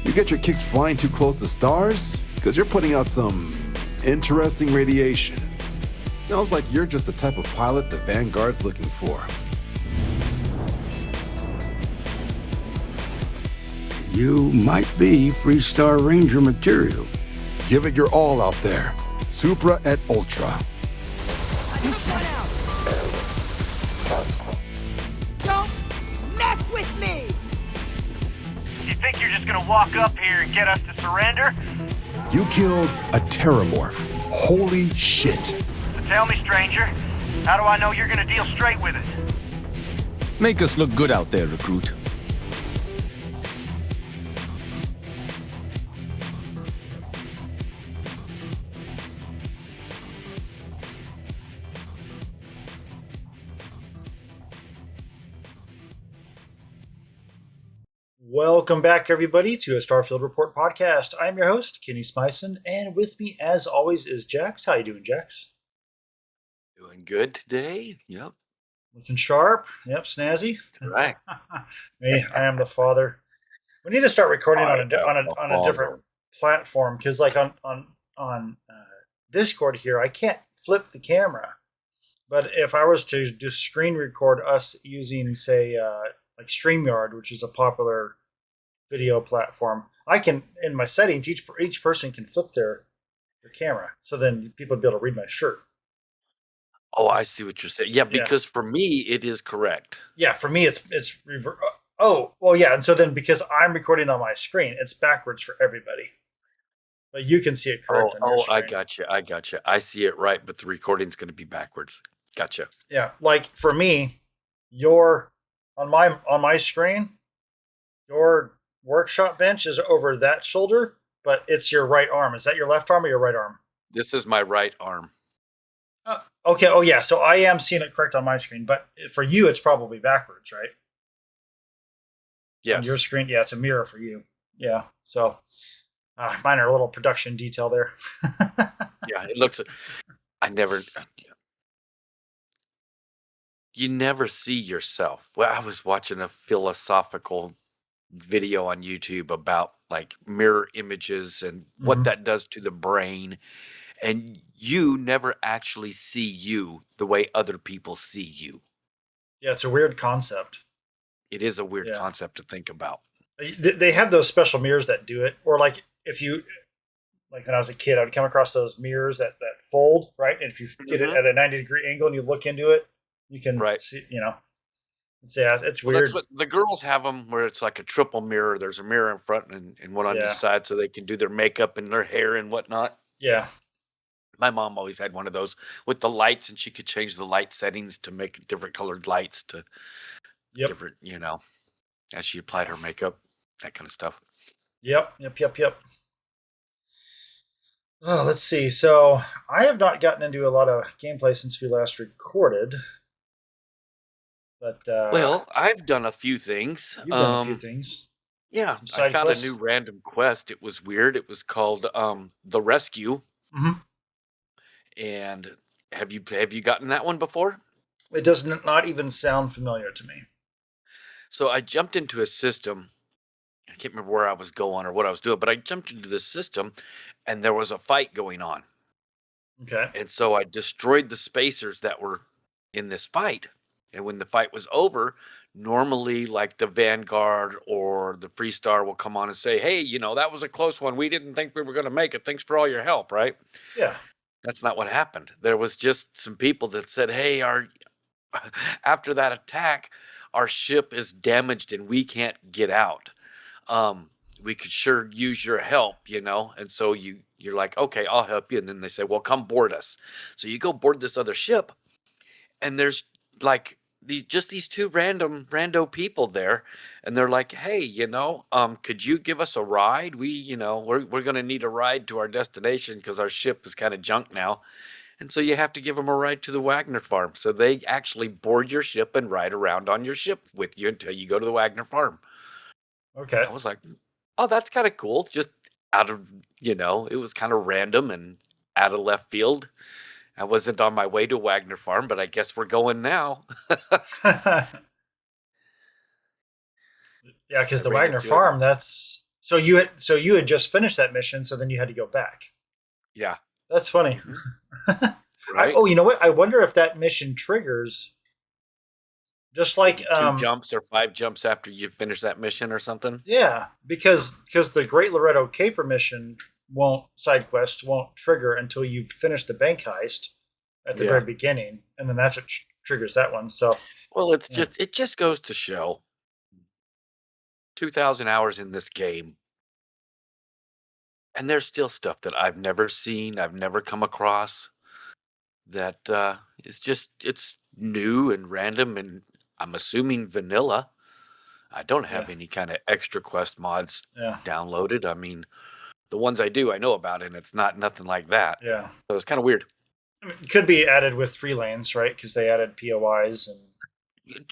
You get your kicks flying too close to stars? Because you're putting out some interesting radiation. Sounds like you're just the type of pilot the Vanguard's looking for. You might be Freestar Ranger material. Give it your all out there. Supra et Ultra. Don't mess with me! You think you're just gonna walk up here and get us to surrender? You killed a Terramorph. Holy shit. So tell me, stranger, how do I know you're gonna deal straight with us? Make us look good out there, recruit. Welcome back, everybody, to a Starfield Report podcast. I'm your host, Kenny Smyson, and with me, as always, is Jax. How you doing, Jax? Doing good today. Yep. Looking sharp. Yep, snazzy. That's right. Me, I am the father. We need to start recording on a different platform because, like on Discord here, I can't flip the camera. But if I was to just screen record us using, say, like StreamYard, which is a popular video platform, I can, in my settings, each person can flip their camera, so then people would be able to read my shirt. Oh, I see what you're saying. Yeah, because for me, it is correct. Yeah, for me, it's reverse. Oh, well, yeah, and so then because I'm recording on my screen, it's backwards for everybody. But you can see it correct on your screen. I got you. I see it right, but the recording's going to be backwards. Gotcha. Yeah, like for me, your on my screen, your workshop bench is over that shoulder, but it's your right arm. Is that your left arm or your right arm? This is my right arm. Okay. Oh, yeah. So I am seeing it correct on my screen, but for you, it's probably backwards, right? Yes. On your screen, yeah, it's a mirror for you. Yeah. So minor little production detail there. Yeah, it looks. You never see yourself. Well, I was watching a philosophical video on YouTube about like mirror images and what that does to the brain. And you never actually see you the way other people see you. Yeah, it's a weird concept. It is a weird concept to think about. They have those special mirrors that do it. Or like if you, like when I was a kid, I would come across those mirrors that fold, right? And if you get it at a 90-degree angle and you look into it, you can see, it's weird. That's what the girls have them, where it's like a triple mirror. There's a mirror in front and one on each side, so they can do their makeup and their hair and whatnot. Yeah. My mom always had one of those with the lights, and she could change the light settings to make different colored lights to different, as she applied her makeup, that kind of stuff. Yep. Oh, let's see. So I have not gotten into a lot of gameplay since we last recorded. But well, I've done a few things. You've done a few things. Yeah, I found a new random quest. It was weird. It was called The Rescue. Mm-hmm. And have you gotten that one before? It does not even sound familiar to me. So I jumped into a system. I can't remember where I was going or what I was doing, but I jumped into this system, and there was a fight going on. Okay. And so I destroyed the spacers that were in this fight. And when the fight was over, normally like the Vanguard or the Freestar will come on and say, hey, that was a close one. We didn't think we were going to make it. Thanks for all your help, right? Yeah. That's not what happened. There was just some people that said, hey, after that attack, our ship is damaged and we can't get out. We could sure use your help, And so you're like, okay, I'll help you. And then they say, well, come board us. So you go board this other ship, and there's like these two rando people there, and they're like, hey, could you give us a ride? We're going to need a ride to our destination because our ship is kind of junk now. And so you have to give them a ride to the Wagner farm. So they actually board your ship and ride around on your ship with you until you go to the Wagner farm. Okay. I was like, oh, that's kind of cool. Just out of, it was kind of random and out of left field. I wasn't on my way to Wagner Farm, but I guess we're going now. Yeah, because the Wagner Farm, So you had just finished that mission, so then you had to go back. Yeah. That's funny. Right? You know what? I wonder if that mission triggers just like 2 jumps or 5 jumps after you finish that mission or something. yeah, because the Great Loretto Caper mission side quest won't trigger until you finish the bank heist at the very beginning, and then that's what triggers that one. So Well, it just goes to show 2,000 hours in this game, and there's still stuff that I've never seen, I've never come across that it's new and random, and I'm assuming vanilla. I don't have any kind of extra quest mods downloaded. I mean, the ones I do, I know about, and it's nothing like that. yeah, So it's kind of weird. I mean, it could be added with free lanes, right? Because they added POIs and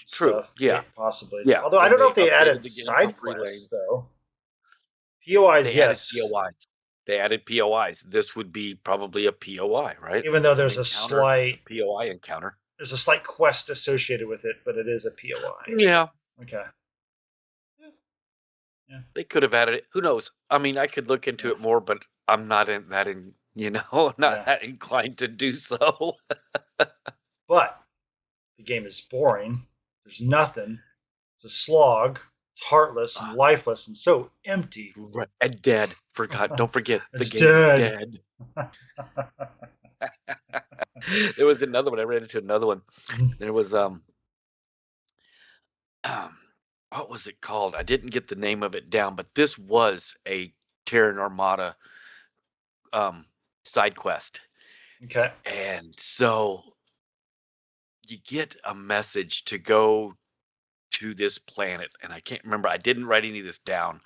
True. stuff. Yeah. Possibly. Yeah. Although I don't know if they updated added the game side for free quests lane. though. POIs, They added yes. POIs. They added POIs. This would be probably a POI, right? Even though An there's a encounter, slight POI encounter. there's a slight quest associated with it, but it is a POI. Yeah. Okay. They could have added it. Who knows? I mean, I could look into it more, but I'm not that inclined to do so. But the game is boring. There's nothing. It's a slog. It's heartless and lifeless and so empty. Right. And dead. Don't forget the It's game is dead. There was another one. I ran into another one. There was what was it called? I didn't get the name of it down, but this was a Terran Armada side quest. Okay. And so you get a message to go to this planet, and I can't remember. I didn't write any of this down.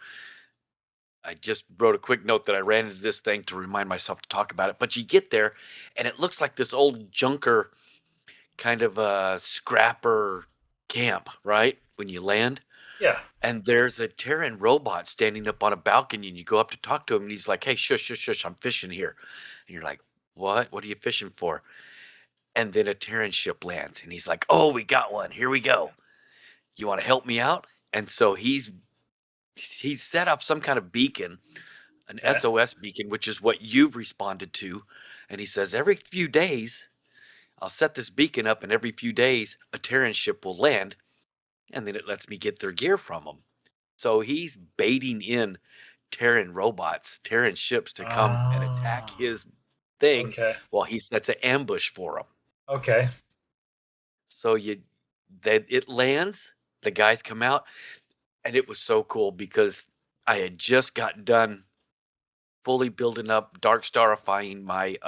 I just wrote a quick note that I ran into this thing to remind myself to talk about it. But you get there, and it looks like this old junker kind of a scrapper camp, right? When you land. Yeah. And there's a Terran robot standing up on a balcony, and you go up to talk to him, and he's like, "Hey, shush, shush, shush, I'm fishing here." And you're like, "What? What are you fishing for?" And then a Terran ship lands, and he's like, "Oh, we got one. Here we go. You want to help me out?" And so he's set up some kind of beacon, an SOS beacon, which is what you've responded to. And he says, every few days, I'll set this beacon up, and every few days, a Terran ship will land, and then it lets me get their gear from them. So he's baiting in Terran robots, Terran ships to come and attack his thing while he sets an ambush for them. Okay. So it lands, the guys come out, and it was so cool because I had just got done fully building up, dark starifying my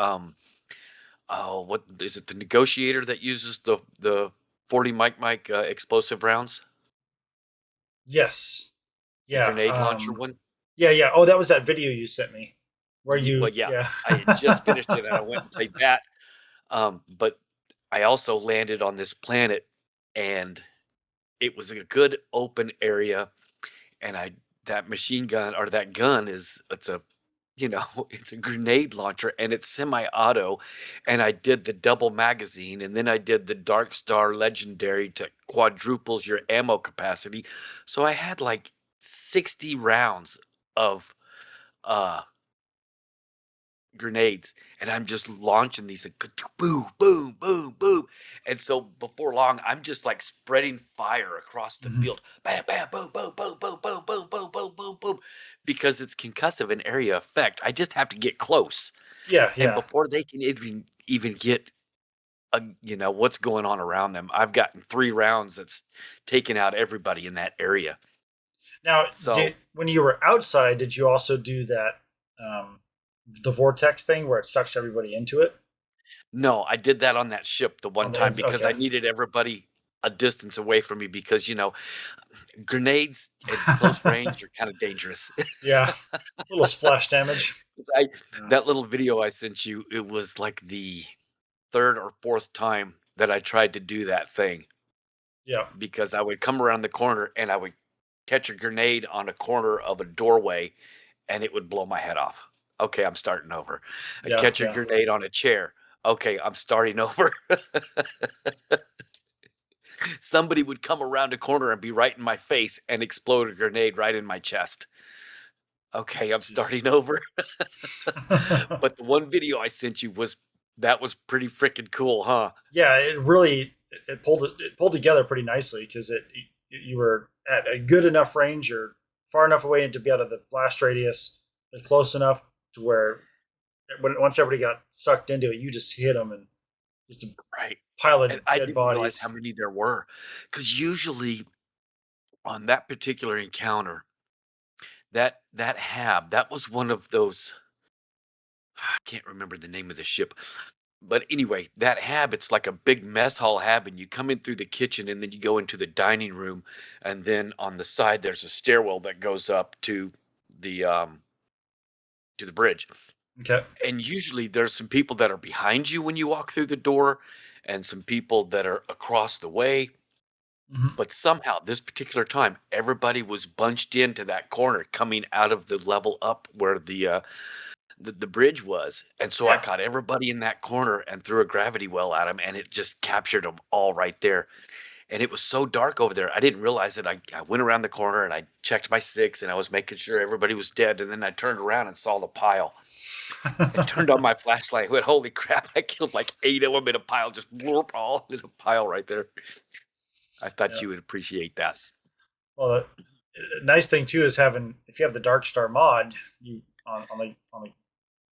what is it? The negotiator that uses the 40 mic explosive rounds. Yes. Yeah. The grenade launcher one. Yeah, yeah. Oh, that was that video you sent me where you. Well, yeah. I had just finished it, and I went and played that. But I also landed on this planet, and it was a good open area, and that machine gun or that gun it's a grenade launcher, and it's semi-auto, and I did the double magazine, and then I did the Dark Star Legendary to quadruples your ammo capacity. So I had like 60 rounds of grenades, and I'm just launching these like boom, boom, boom, boom. And so before long, I'm just like spreading fire across the field. Bam, bam, boom, boom, boom, boom, boom, boom, boom, boom, boom, boom. Because it's concussive and area effect. I just have to get close. Yeah, yeah. And before they can even get what's going on around them, I've gotten 3 rounds that's taken out everybody in that area. Now, when you were outside, did you also do that the vortex thing where it sucks everybody into it? No, I did that on that ship the one time because I needed everybody a distance away from me because, grenades at close range are kind of dangerous. Yeah. A little splash damage. That little video I sent you, it was like the 3rd or 4th time that I tried to do that thing. Yeah. Because I would come around the corner and I would catch a grenade on a corner of a doorway and it would blow my head off. Okay, I'm starting over. I catch a grenade on a chair. Okay, I'm starting over. Somebody would come around a corner and be right in my face and explode a grenade right in my chest. Okay, I'm Jeez. starting over. But the one video I sent you was pretty freaking cool, huh? Yeah, it really it pulled together pretty nicely because you were at a good enough range or far enough away to be out of the blast radius, but close enough to where once everybody got sucked into it, you just hit them and just a Right. pile of And I dead didn't realize bodies. how many there were, because usually on that particular encounter, that hab, that was one of those. I can't remember the name of the ship. But anyway, that hab, it's like a big mess hall hab, and you come in through the kitchen and then you go into the dining room, and then on the side there's a stairwell that goes up the to the bridge. Okay. And usually there's some people that are behind you when you walk through the door and some people that are across the way. Hmm. But somehow this particular time, everybody was bunched into that corner coming out of the level up where the bridge was, and so I Yeah. caught everybody in that corner and threw a gravity well at them, and it just captured them all right there. And it was so dark over there, I didn't realize it. I went around the corner and I checked my six, and I was making sure everybody was dead. And then I turned around and saw the pile. I turned on my flashlight. Went, holy crap! I killed like 8 of them in a pile, just blurp all in a pile right there. I thought Yeah. you would appreciate that. Well, the nice thing too is having if you have the Dark Star mod, you on the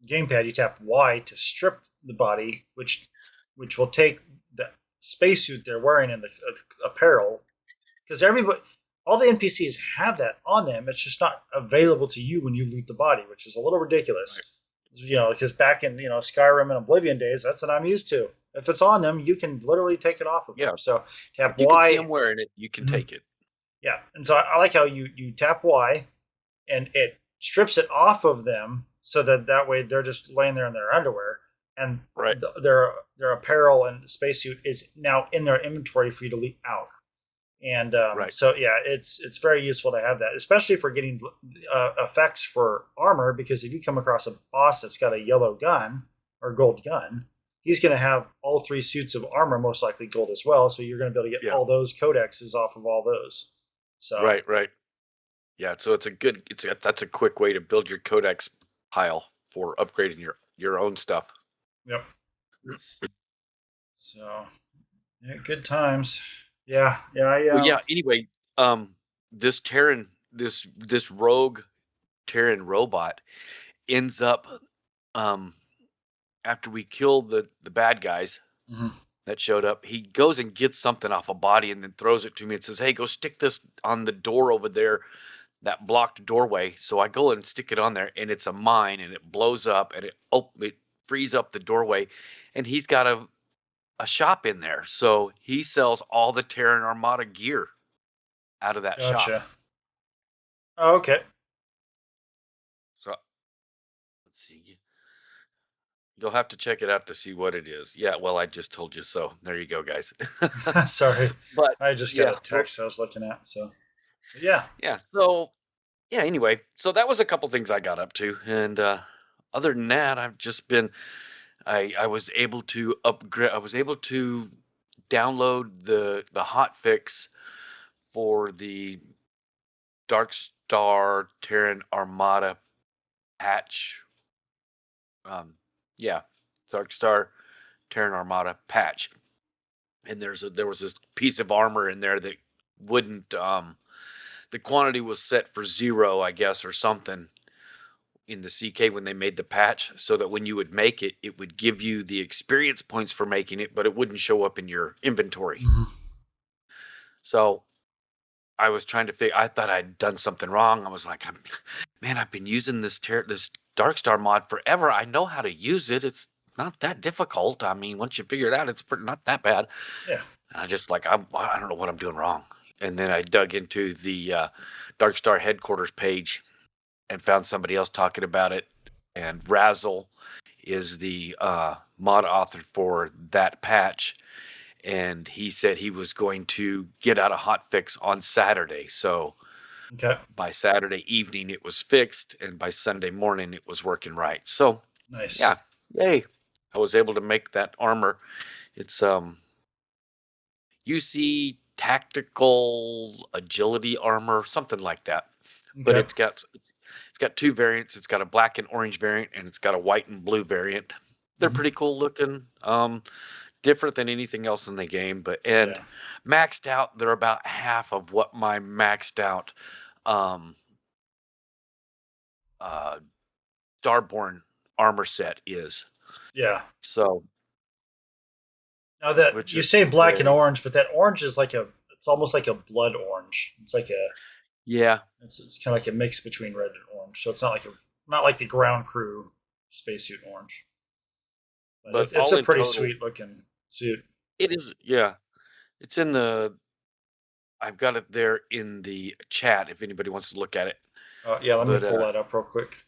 gamepad you tap Y to strip the body, which will take the spacesuit they're wearing and the apparel because everybody all the NPCs have that on them. It's just not available to you when you loot the body, which is a little ridiculous. Right. You know, because back in Skyrim and Oblivion days, that's what I'm used to. If it's on them, you can literally take it off of Yeah, them. So tap if you can see them Y. wearing it, you can Mhm. take it. Yeah, and so I like how you tap Y, and it strips it off of them, so that way they're just laying there in their underwear, and Right, their apparel and spacesuit is now in their inventory for you to leave out. And right. so yeah, it's very useful to have that, especially for getting effects for armor. Because if you come across a boss that's got a yellow gun or gold gun, he's going to have all 3 suits of armor, most likely gold as well. So you're going to be able to get Yeah, all those codexes off of all those. So right, right. Yeah, so that's a quick way to build your codex pile for upgrading your own stuff. yep. So yeah, good times. Yeah, yeah. Well, yeah, anyway, um this Terran this rogue Terran robot ends up um after we kill the bad guys Mhm. that showed up, he goes and gets something off a body and then throws it to me and says, "Hey, go stick this on the door over there, that blocked doorway." So I go and stick it on there, and it's a mine, and it blows up, and it frees up the doorway, and he's got a shop in there, so he sells all the Terran Armada gear out of that shop. Gotcha. Oh, okay. So let's see. You'll have to check it out to see what it is. Yeah, well, I just told you so. There you go, guys. Sorry, But I just got yeah, a text I was looking at. So yeah. yeah. So yeah. Anyway, so that was a couple things I got up to, and other than that, I've just been. I was able to upgrade. I was able to download the hot fix for the Dark Star Terran Armada patch. Yeah, Dark Star Terran Armada patch. And there was this piece of armor in there that wouldn't the quantity was set for 0, I guess, or something in the CK when they made the patch, so that when you would make it, it would give you the experience points for making it, but it wouldn't show up in your inventory. Mhm. So I was trying to figure. I thought I'd done something wrong. I was like, man, I've been using this Darkstar mod forever. I know how to use it. It's not that difficult. I mean, once you figure it out, it's not that bad. Yeah. And I just like I don't know what I'm doing wrong. And then I dug into the Darkstar headquarters page and found somebody else talking about it. And Razzle is the mod author for that patch, and he said he was going to get out a hot fix on Saturday. So Okay. by Saturday evening it was fixed, and by Sunday morning it was working right. So Nice. yeah, yay! I was able to make that armor. It's UC tactical agility armor, something like that. But Okay. it's got got two variants. It's got a black and orange variant, and it's got a white and blue variant. They're Mhm. pretty cool looking. Different than anything else in the game, but Yeah. maxed out, they're about half of what my maxed out um uh Starborn armor set is. Yeah. So, Now that which you is say black and very orange, but that orange is like it's almost like a blood orange. It's like yeah, it's kind of like a mix between red and orange. So it's not like the ground crew spacesuit orange. But but it's all a in pretty total, sweet looking suit. it is yeah. It's in the I've got it there in the chat if anybody wants to look at it. Yeah, let me But pull that up real quick.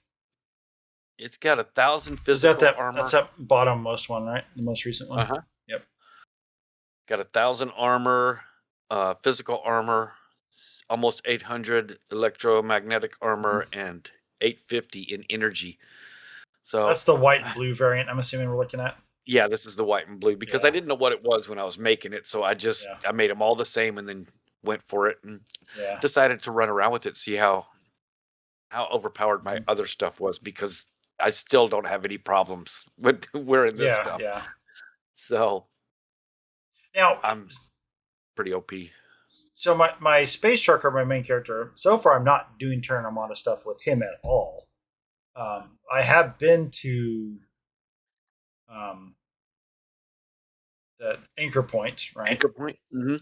it's got 1,000 Is that physical armor. that's that bottommost one, right? The most recent one. Uh-huh. Yep. Got 1,000 armor, physical armor, almost 800 electromagnetic armor, and 850 in energy. So That's the white and blue variant. I'm assuming we're looking at. yeah, this is the white and blue because Yeah. I didn't know what it was when I was making it, so I made them all the same and then went for it and Yeah. decided to run around with it, see how overpowered my other stuff was because I still don't have any problems with wearing this stuff. Yeah. So Now I'm pretty OP. So my space trucker, my main character, so far I'm not doing Terran Armada stuff with him at all. I have been to the Anchor Point, right? Anchor Point. Mm-hmm.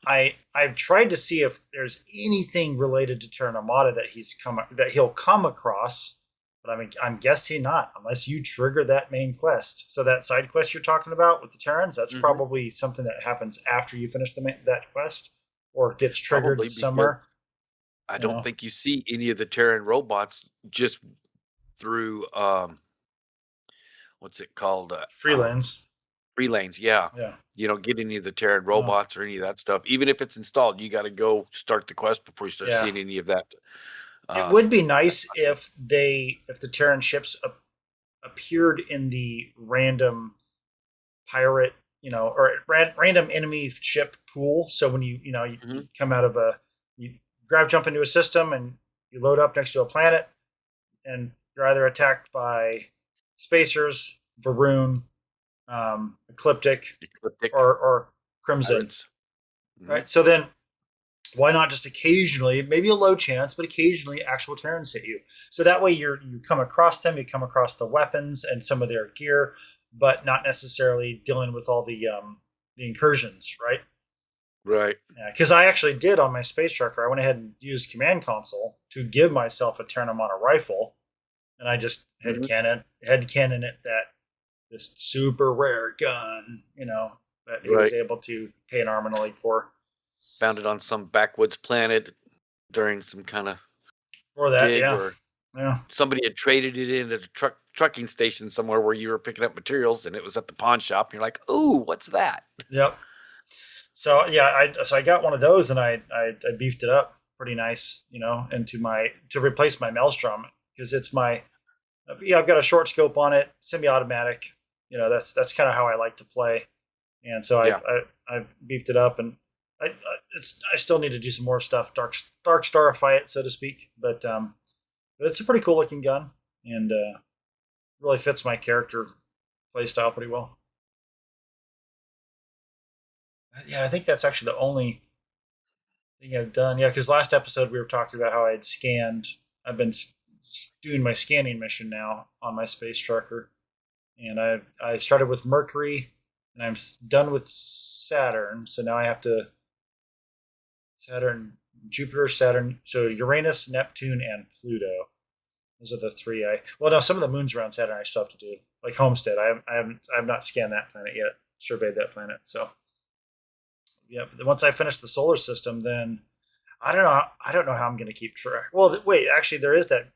I've tried to see if there's anything related to Terran Armada that he'll come across, but I'm guessing not unless you trigger that main quest. So that side quest you're talking about with the Terrans, that's probably something that happens after you finish that quest or gets triggered Probably somewhere. I don't think you see any of the Terran robots just through what's it called? Free lanes. Free lanes, yeah. Yeah. You don't get any of the Terran robots or any of that stuff. Even if it's installed, you got to go start the quest before you start seeing any of that. It would be nice if the Terran ships appeared in the random pirate, or random enemy ship pool. So when you come out of you jump into a system and you load up next to a planet, and you're either attacked by spacers, Varun, Ecliptic, or Crimson, right? So then, why not just occasionally, maybe a low chance, but occasionally actual Terrans hit you. So that way you come across them, you come across the weapons and some of their gear, but not necessarily dealing with all the incursions, right? Right. Yeah, because I actually did on my space trucker. I went ahead and used command console to give myself a Terran Armada rifle, and I just head cannon it this super rare gun, that he was able to pay an arm and a leg for. Found it on some backwoods planet during some kind of dig, or somebody had traded it in at a trucking station somewhere where you were picking up materials, and it was at the pawn shop. And you're like, "Ooh, what's that?" Yep. So yeah, I got one of those, and I beefed it up pretty nice, and to replace my Maelstrom, because it's I've got a short scope on it, semi-automatic. That's kind of how I like to play, and so I beefed it up, and I still need to do some more stuff, dark starify it, so to speak, but it's a pretty cool looking gun, and really fits my character play style pretty well. Yeah, I think that's actually the only thing I've done. Yeah, because last episode we were talking about how I've been doing my scanning mission now on my space trucker, and I started with Mercury, and I'm done with Saturn. So now I have to Jupiter, Saturn, so Uranus, Neptune, and Pluto. Those are the three. Now some of the moons around Saturn I still have to do, like Homestead. I have not scanned that planet yet, surveyed that planet. So yeah, once I finish the solar system, then I don't know how I'm going to keep track. Well, wait, actually, there is that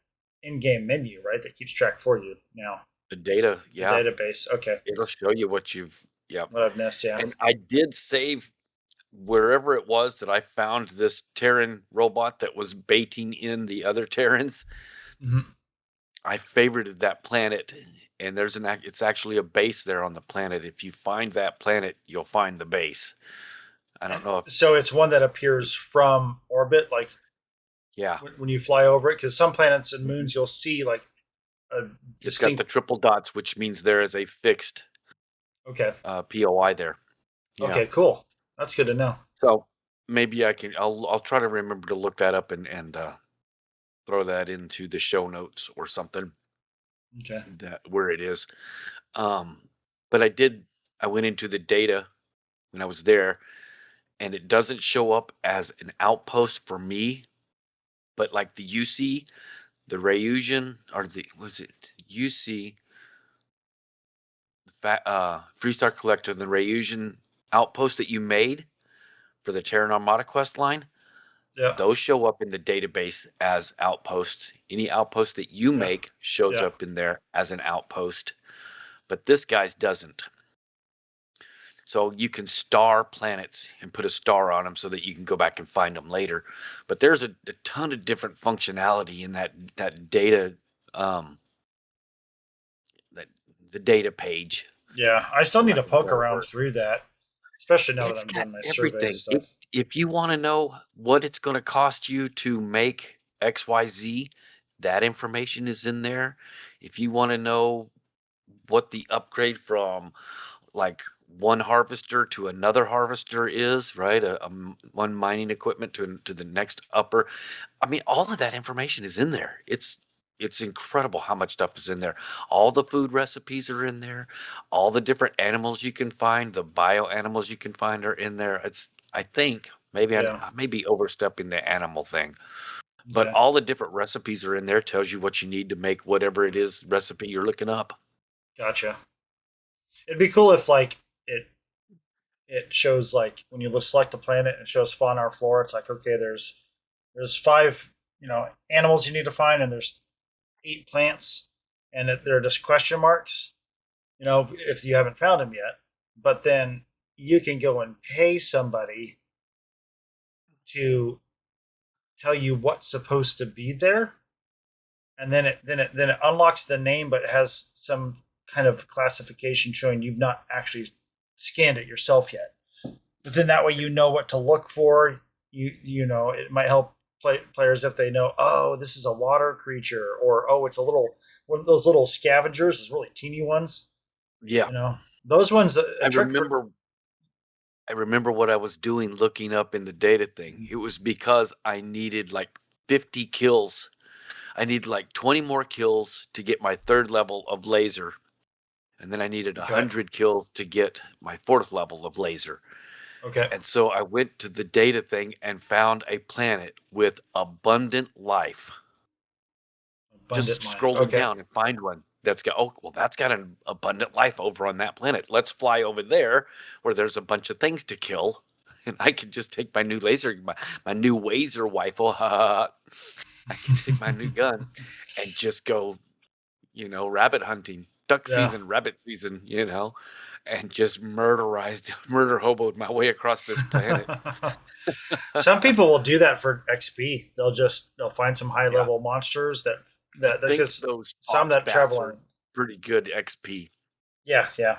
in-game menu, right, that keeps track for you now. The data, the database. Okay, it'll show you what I've missed. Yeah, and I did save wherever it was that I found this Terran robot that was baiting in the other Terrans. I favorited that planet, and it's actually a base there on the planet. If you find that planet, you'll find the base. I don't know if so. It's one that appears from orbit, like Yeah. when you fly over it? Because some planets and moons you'll see like a It's got the distinct. triple dots, which means there is a fixed Okay. POI there. Yeah. Okay. Cool. That's good to know. So maybe I'll try to remember to look that up and throw that into the show notes or something Okay. that where it is. Um, but I went into the data when I was there, and it doesn't show up as an outpost for me, but like the UC, the Rayusian, or the was it UC, Freestar Collector, the Rayusian outpost that you made for the Terran Armada quest line. Yeah. Those show up in the database as outposts. Any outpost that you Yeah. make shows Yeah. up in there as an outpost, but this guy's doesn't. So you can star planets and put a star on them so that you can go back and find them later. But there's a ton of different functionality in that data, um, that the data page. Yeah. I still For need lack to of a poke better around word. through that, especially now that It's I'm got doing my survey everything. stuff. If you want to know what it's going to cost you to make XYZ, that information is in there. If you want to know what the upgrade from like one harvester to another harvester is, right? One mining equipment to the next upper. I mean, all of that information is in there. It's incredible how much stuff is in there. All the food recipes are in there. All the different animals you can find, the bio animals you can find are in there. It's I think maybe Yeah. I may be overstepping the animal thing, but Okay. all the different recipes are in there. Tells you what you need to make whatever it is recipe you're looking up. Gotcha. It'd be cool if like it shows like when you select a planet, it shows fauna or flora. It's like okay, there's 5 animals you need to find, and there's 8 plants, and they're just question marks. If you haven't found them yet, but then you can go and pay somebody to tell you what's supposed to be there, and then it unlocks the name, but it has some kind of classification showing you've not actually scanned it yourself yet. But then that way you know what to look for. It might help players if they know, oh, this is a water creature, or oh, it's a little one of those little scavengers, those really teeny ones. Yeah, Those ones. I A trick for remember what I was doing looking up in the data thing. It was because I needed like 50 kills. I need like 20 more kills to get my 3rd level of laser. And then I needed okay, 100 kills to get my 4th level of laser. okay, And so I went to the data thing and found a planet with abundant life. Just abundant life. scrolling Okay, down and find one that's got an abundant life over on that planet. Let's fly over there where there's a bunch of things to kill, and I can just take my new my new laser rifle. I can take my new gun and just go, rabbit hunting, duck yeah. season, rabbit season, and just murder hoboed my way across this planet. Some people will do that for XP. They'll find some high Yeah, level monsters I that think because those some fox that bats travel are on. pretty good XP. Yeah, yeah.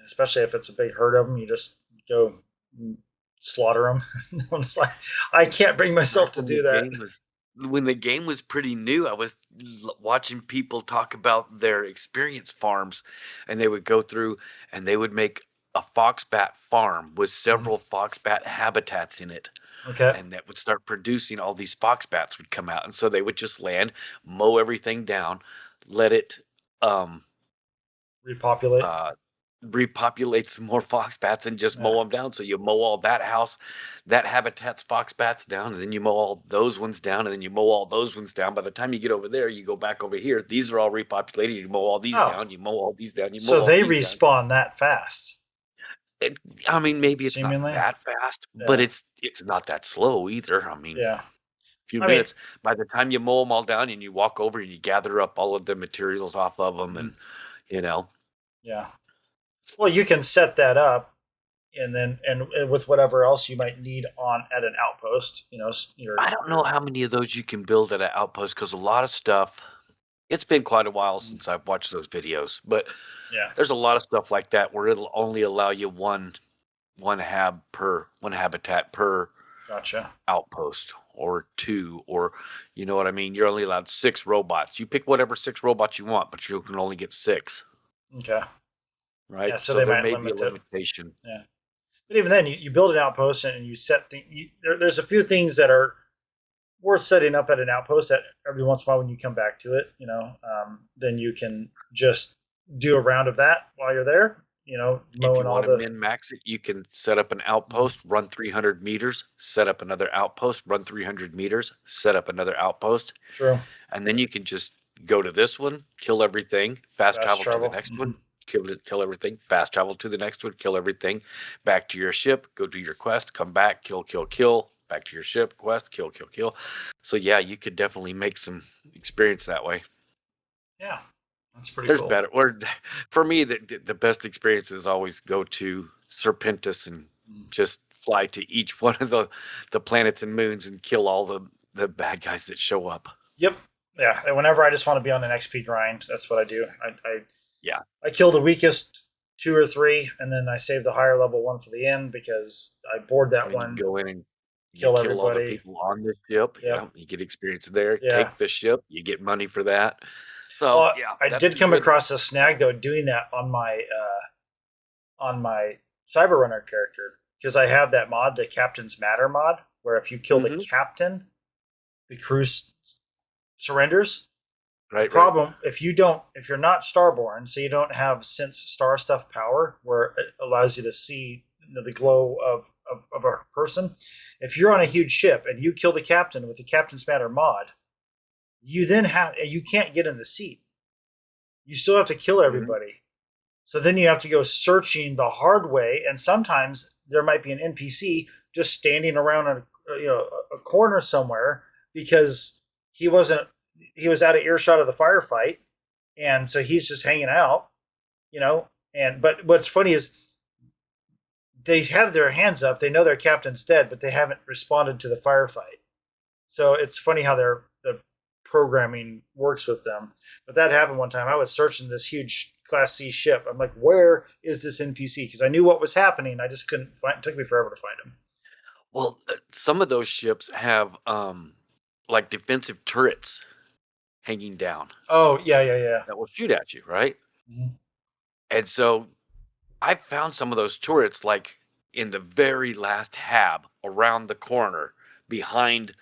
Especially if it's a big herd of them, you just go and slaughter them. I'm just like, I can't bring myself Back to do that. when the game was pretty new, I was watching people talk about their experience farms, and they would go through and they would make a foxbat farm with Mhm. several foxbat habitats in it, Okay, and that would start producing all these foxbats would come out, and so they would just land, mow everything down, let it um repopulate. uh repopulate some more foxbats and just Yeah. mow them down. So you mow all that house, that habitat's foxbats down, and then you mow all those ones down, and then you mow all those ones down. By the time you get over there, you go back over here. These are all repopulated. You mow all these Oh, down. You mow all these down. You mow so all they these down. respawn that fast, It, I mean, maybe it's not seemingly. that fast, but Yeah, it's not that slow either. I mean, yeah. a few I mean, minutes. By the time you mow them all down, and you walk over and you gather up all of the materials off of them, mhm, and you know, yeah. Well, you can set that up, and then and with whatever else you might need on at an outpost. I don't know how many of those you can build at an outpost because a lot of stuff. It's been quite a while since I've watched those videos, but Yeah. there's a lot of stuff like that where it'll only allow you one habitat per Gotcha. outpost, or 2, or you know what I mean? You're only allowed 6 robots. You pick whatever 6 robots you want, but you can only get 6, Okay. right? Yeah, so So they there might may be a limit it. limitation. Yeah. But even then, you build an outpost and you set there's a few things that are worth setting up at an outpost that every once in a while when you come back to it, then you can just do a round of that while you're there, If you mowing all want to the. min max it, you can set up an outpost, run 300 meters, set up another outpost, run 300 meters, set up another outpost, True. and then you can just go to this one, kill everything, fast Fast travel to the travel. next one, kill everything, fast travel to the next one, kill everything, back to your ship, go do your quest, come back, kill, back to your ship, quest, kill. So yeah, you could definitely make some experience that way. Yeah, that's pretty There's cool. better, or for me, the best experience is always go to Serpentis and just fly to each one of the planets and moons and kill all the bad guys that show up. Yep. Yeah. And whenever I just want to be on an XP grind, that's what I do. Yeah. I kill the weakest 2 or 3, and then I save the higher level one for the end because I board that And you one. go in and you Kill kill all the everybody. people on the ship. Yep. Yeah, you get experience there. Yeah. Take the ship, you get money for that. So Well, yeah, I that's did come good. across a snag though doing that on my Cyber Runner character because I have that mod, the Captain's Matter mod, where if you kill the captain, the crew surrenders. Right. Problem if you're not starborn, so you don't have sense star stuff power, where it allows you to see the glow of a person. If you're on a huge ship and you kill the captain with the Captain's Matter mod, you can't get in the seat. You still have to kill everybody. So then you have to go searching the hard way, and sometimes there might be an NPC just standing around a corner somewhere because he was out of earshot of the firefight, and so he's just hanging out, but what's funny is they have their hands up, they know their captain's dead, but they haven't responded to the firefight. So it's funny how the programming works with them. But that happened one time. I was searching this huge Class C ship. I'm like, where is this NPC? Because I knew what was happening. I just couldn't find. It took me forever to find him. Well, some of those ships have like defensive turrets hanging down. Oh yeah. That will shoot at you, right? Mm-hmm. And so I found some of those turrets like in the very last hab around the corner behind,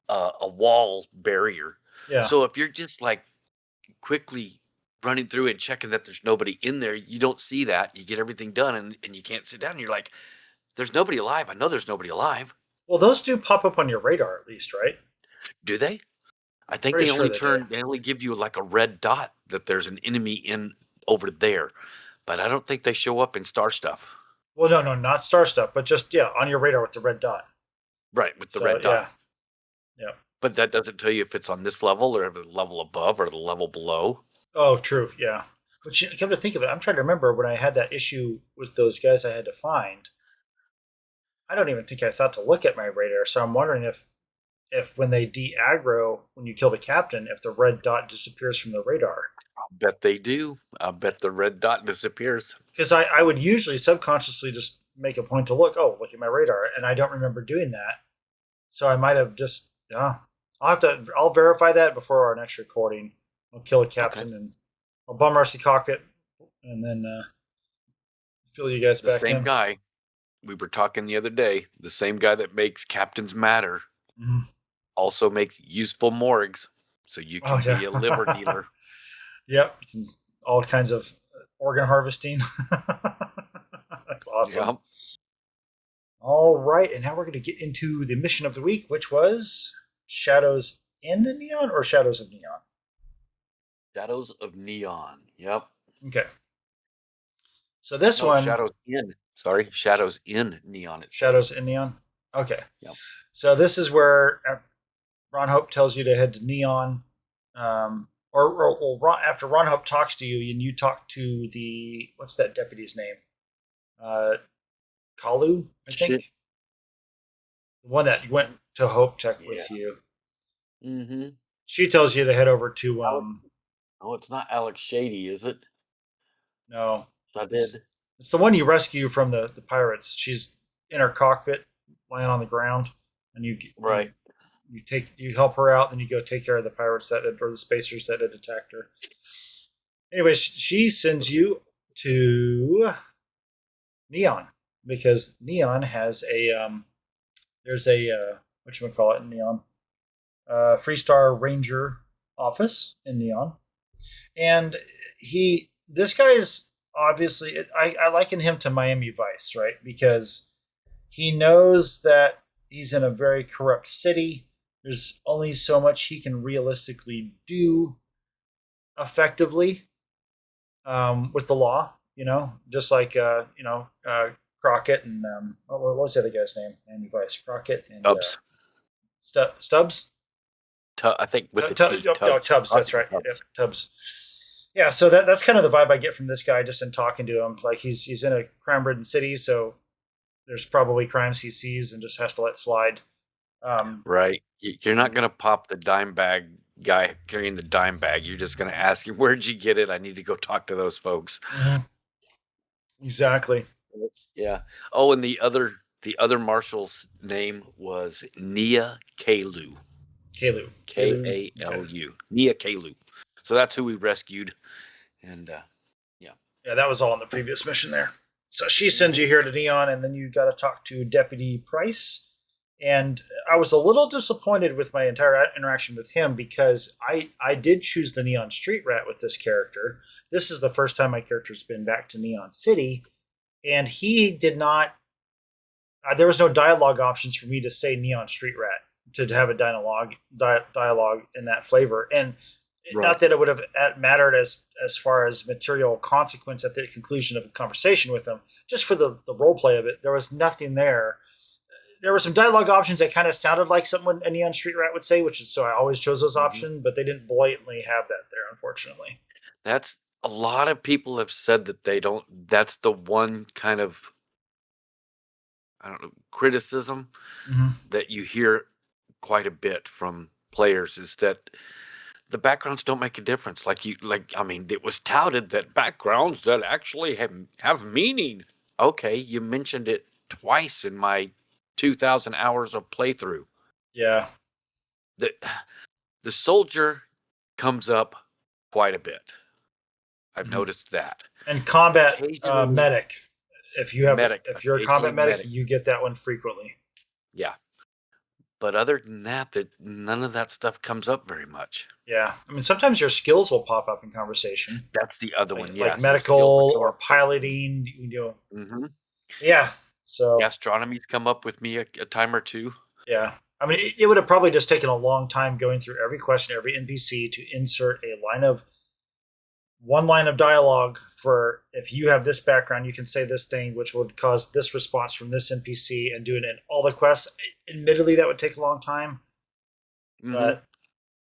a wall barrier. Yeah. So if you're just like quickly running through and checking that there's nobody in there, you don't see that. You get everything done and you can't sit down. And you're like, there's nobody alive. I know there's nobody alive. Well, those do pop up on your radar at least, right? Do they? I think Pretty they sure only they they only give you like a red dot that there's an enemy in over there. But I don't think they show up in Star stuff. Well, no, not star stuff, but just on your radar with the red dot. Right, with the red dot. Yeah. But that doesn't tell you if it's on this level or the level above or the level below. Oh, true. Yeah. But come to think of it, I'm trying to remember when I had that issue with those guys I had to find. I don't even think I thought to look at my radar, so I'm wondering if when they de-aggro, when you kill the captain, if the red dot disappears from the radar. I'll bet they do. I'll bet the red dot disappears. Because I would usually subconsciously just make a point to look at my radar, and I don't remember doing that. So I might have just, I'll verify that before our next recording. I'll kill a captain and I'll bum rush the cockpit and then fill you guys back in. The same guy. We were talking the other day. The same guy that makes Captain's Matter also makes useful morgues. So you can be a liver dealer. Yep. All kinds of organ harvesting. That's awesome. Yep. All right. And now we're going to get into the mission of the week, which was Shadows in Neon or Shadows of Neon? Shadows of Neon. Yep. Okay. So this one. Shadows in. Sorry. Shadows in Neon. Shadows in Neon? Okay. Yep. So this is where Ron Hope tells you to head to Neon. Or after Ron Hope talks to you and you talk to what's that deputy's name? Kalu, I think. Shit. The one that went to Hope Tech with you. Mm-hmm. She tells you to head over to Oh, it's not Alex Shady, is it? No. It's the one you rescue from the pirates. She's in her cockpit, laying on the ground. and Right. you help her out, and you go take care of the pirates or the spacers that had attacked her. Anyway, she sends you to Neon because Neon has there's a whatchamacallit in Neon, Freestar Ranger office in Neon, and this guy is obviously, I liken him to Miami Vice, right? Because he knows that he's in a very corrupt city. There's only so much he can realistically do effectively with the law, just like Crockett and what was the other guy's name? Miami Vice, Crockett and Tubbs. Stubbs. I think with the T. Tubbs. Tubbs. That's right. Tubbs. Yep, Tubbs. Yeah, so that's kind of the vibe I get from this guy just in talking to him. Like he's in a crime-ridden city, so there's probably crimes he sees and just has to let slide. Right. You're not going to pop the dime bag guy carrying the dime bag. You're just going to ask him, where'd you get it? I need to go talk to those folks. Mm-hmm. Exactly. Yeah. Oh, and the other marshal's name was Nia Kalu. Kalu. Kalu. Okay. Nia Kalu. So that's who we rescued. And yeah, that was all in the previous mission there. So she sends you here to Neon, and then you got to talk to Deputy Price. And I was a little disappointed with my entire interaction with him because I did choose the Neon Street Rat with this character. This is the first time my character's been back to Neon City, and he did not. There was no dialogue options for me to say Neon Street Rat to have a dialogue in that flavor. And right. Not that it would have mattered as far as material consequence at the conclusion of a conversation with him. Just for the role play of it, there was nothing there. There were some dialogue options that kind of sounded like something a Neon Street Rat would say, which is so I always chose those options, but they didn't blatantly have that there, unfortunately. That's a lot of people have said that they don't. That's the one kind of criticism that you hear quite a bit from players is that the backgrounds don't make a difference. It was touted that backgrounds that actually have meaning. Okay, you mentioned it twice in my 2,000 hours of playthrough. Yeah. The soldier comes up quite a bit. I've noticed that. And combat medic. If you're a combat medic, you get that one frequently. Yeah. But other than that, none of that stuff comes up very much. Yeah. I mean, sometimes your skills will pop up in conversation. That's the other one, yeah. Like medical or piloting, Mm-hmm. Yeah. So astronomy's come up with me a time or two. Yeah. I mean, it would have probably just taken a long time going through every question, every NPC to insert one line of dialogue for if you have this background, you can say this thing, which would cause this response from this NPC, and doing it in all the quests. Admittedly, that would take a long time, but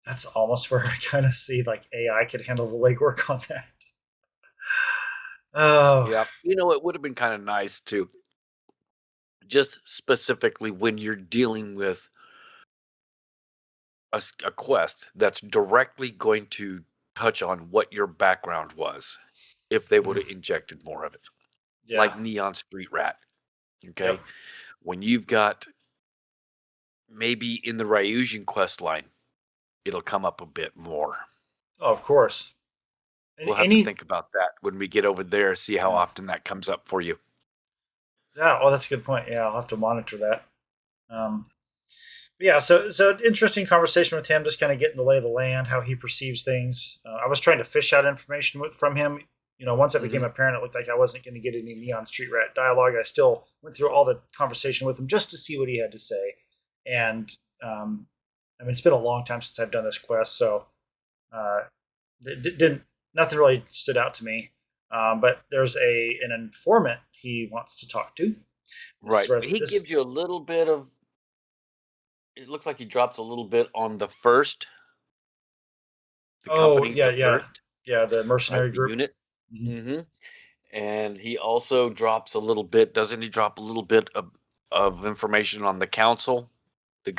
that's almost where I kind of see like AI could handle the legwork on that. Oh, yeah. It would have been kind of nice to just specifically when you're dealing with a quest that's directly going to touch on what your background was, if they would have injected more of it. Yeah. Like Neon Street Rat. Okay. Yep. When you've got maybe in the Ryusian quest line, it'll come up a bit more. Oh, of course. We'll have to think about that when we get over there, see how often that comes up for you. Yeah, that's a good point. Yeah, I'll have to monitor that. Yeah, so interesting conversation with him, just kind of getting the lay of the land, how he perceives things. I was trying to fish out information from him. Once it became apparent, it looked like I wasn't going to get any Neon Street Rat dialogue. I still went through all the conversation with him just to see what he had to say. And it's been a long time since I've done this quest, so nothing really stood out to me. But there's an informant he wants to talk to. Right. He gives you a little bit of. It looks like he drops a little bit on the first. The mercenary group unit. Mm-hmm. And he also drops a little bit. Doesn't he drop a little bit of information on the council, the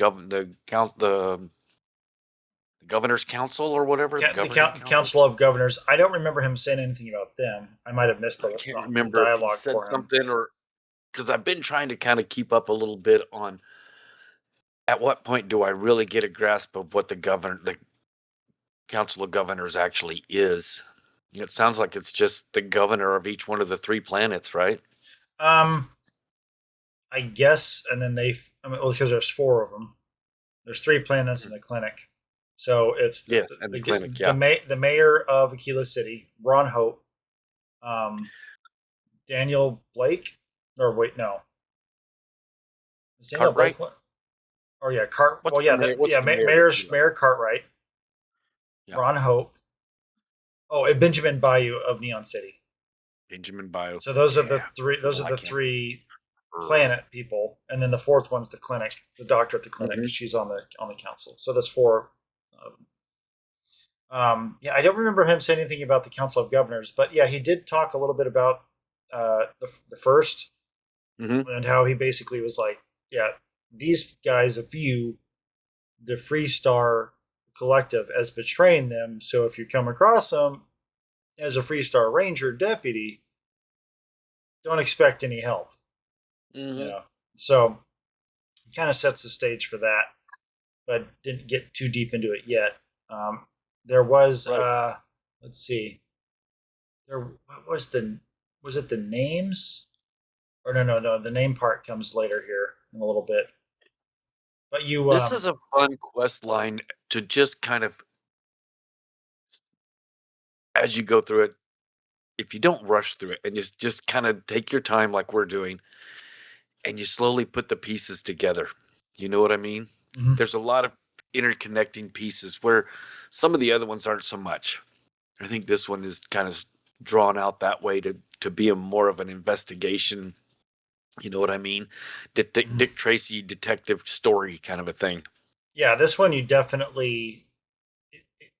governor's council or whatever? The council of governors. I don't remember him saying anything about them. I might have missed the dialogue said for him. Something, or because I've been trying to kind of keep up a little bit on at what point do I really get a grasp of what the Council of Governors actually is? It sounds like it's just the governor of each one of the 3 planets, right? I guess, and then because there's 4 of them. There's 3 planets in the clinic, so it's Yes, and the clinic, the, yeah. the mayor of Aquila City, Ron Hope, Daniel Blake, or wait, no, is Daniel Cartwright? Blake one? Oh yeah, Cart. What's Well, the yeah, mayor? What's the mayor of Mayor's Aquila? Mayor Cartwright, Yeah. Ron Hope. Oh, and Benjamin Bayou of Neon City. Benjamin Bio. So those are the Yeah. 3. Those Well, are I the can't 3 remember. planet people, and then the 4th one's the clinic, the doctor at the clinic. Mhm. She's on the council. So there's 4. Yeah, I don't remember him saying anything about the Council of Governors, but yeah, he did talk a little bit about the first, Mhm. and how he basically was like, yeah, these guys view the Freestar Collective as betraying them. So if you come across them as a Freestar Ranger deputy, don't expect any help. Mhm. So it kind of sets the stage for that, but didn't get too deep into it yet. There was Right. let's see, what was it the names? Or no, the name part comes later here in a little bit. But you This is a fun quest line to just kind of, as you go through it, if you don't rush through it and just kind of take your time like we're doing, and you slowly put the pieces together. You know what I mean? Mhm. There's a lot of interconnecting pieces where some of the other ones aren't so much. I think this one is kind of drawn out that way to be a more of an investigation. You know what I mean? Mhm. Dick Tracy detective story kind of a thing. Yeah, this one you definitely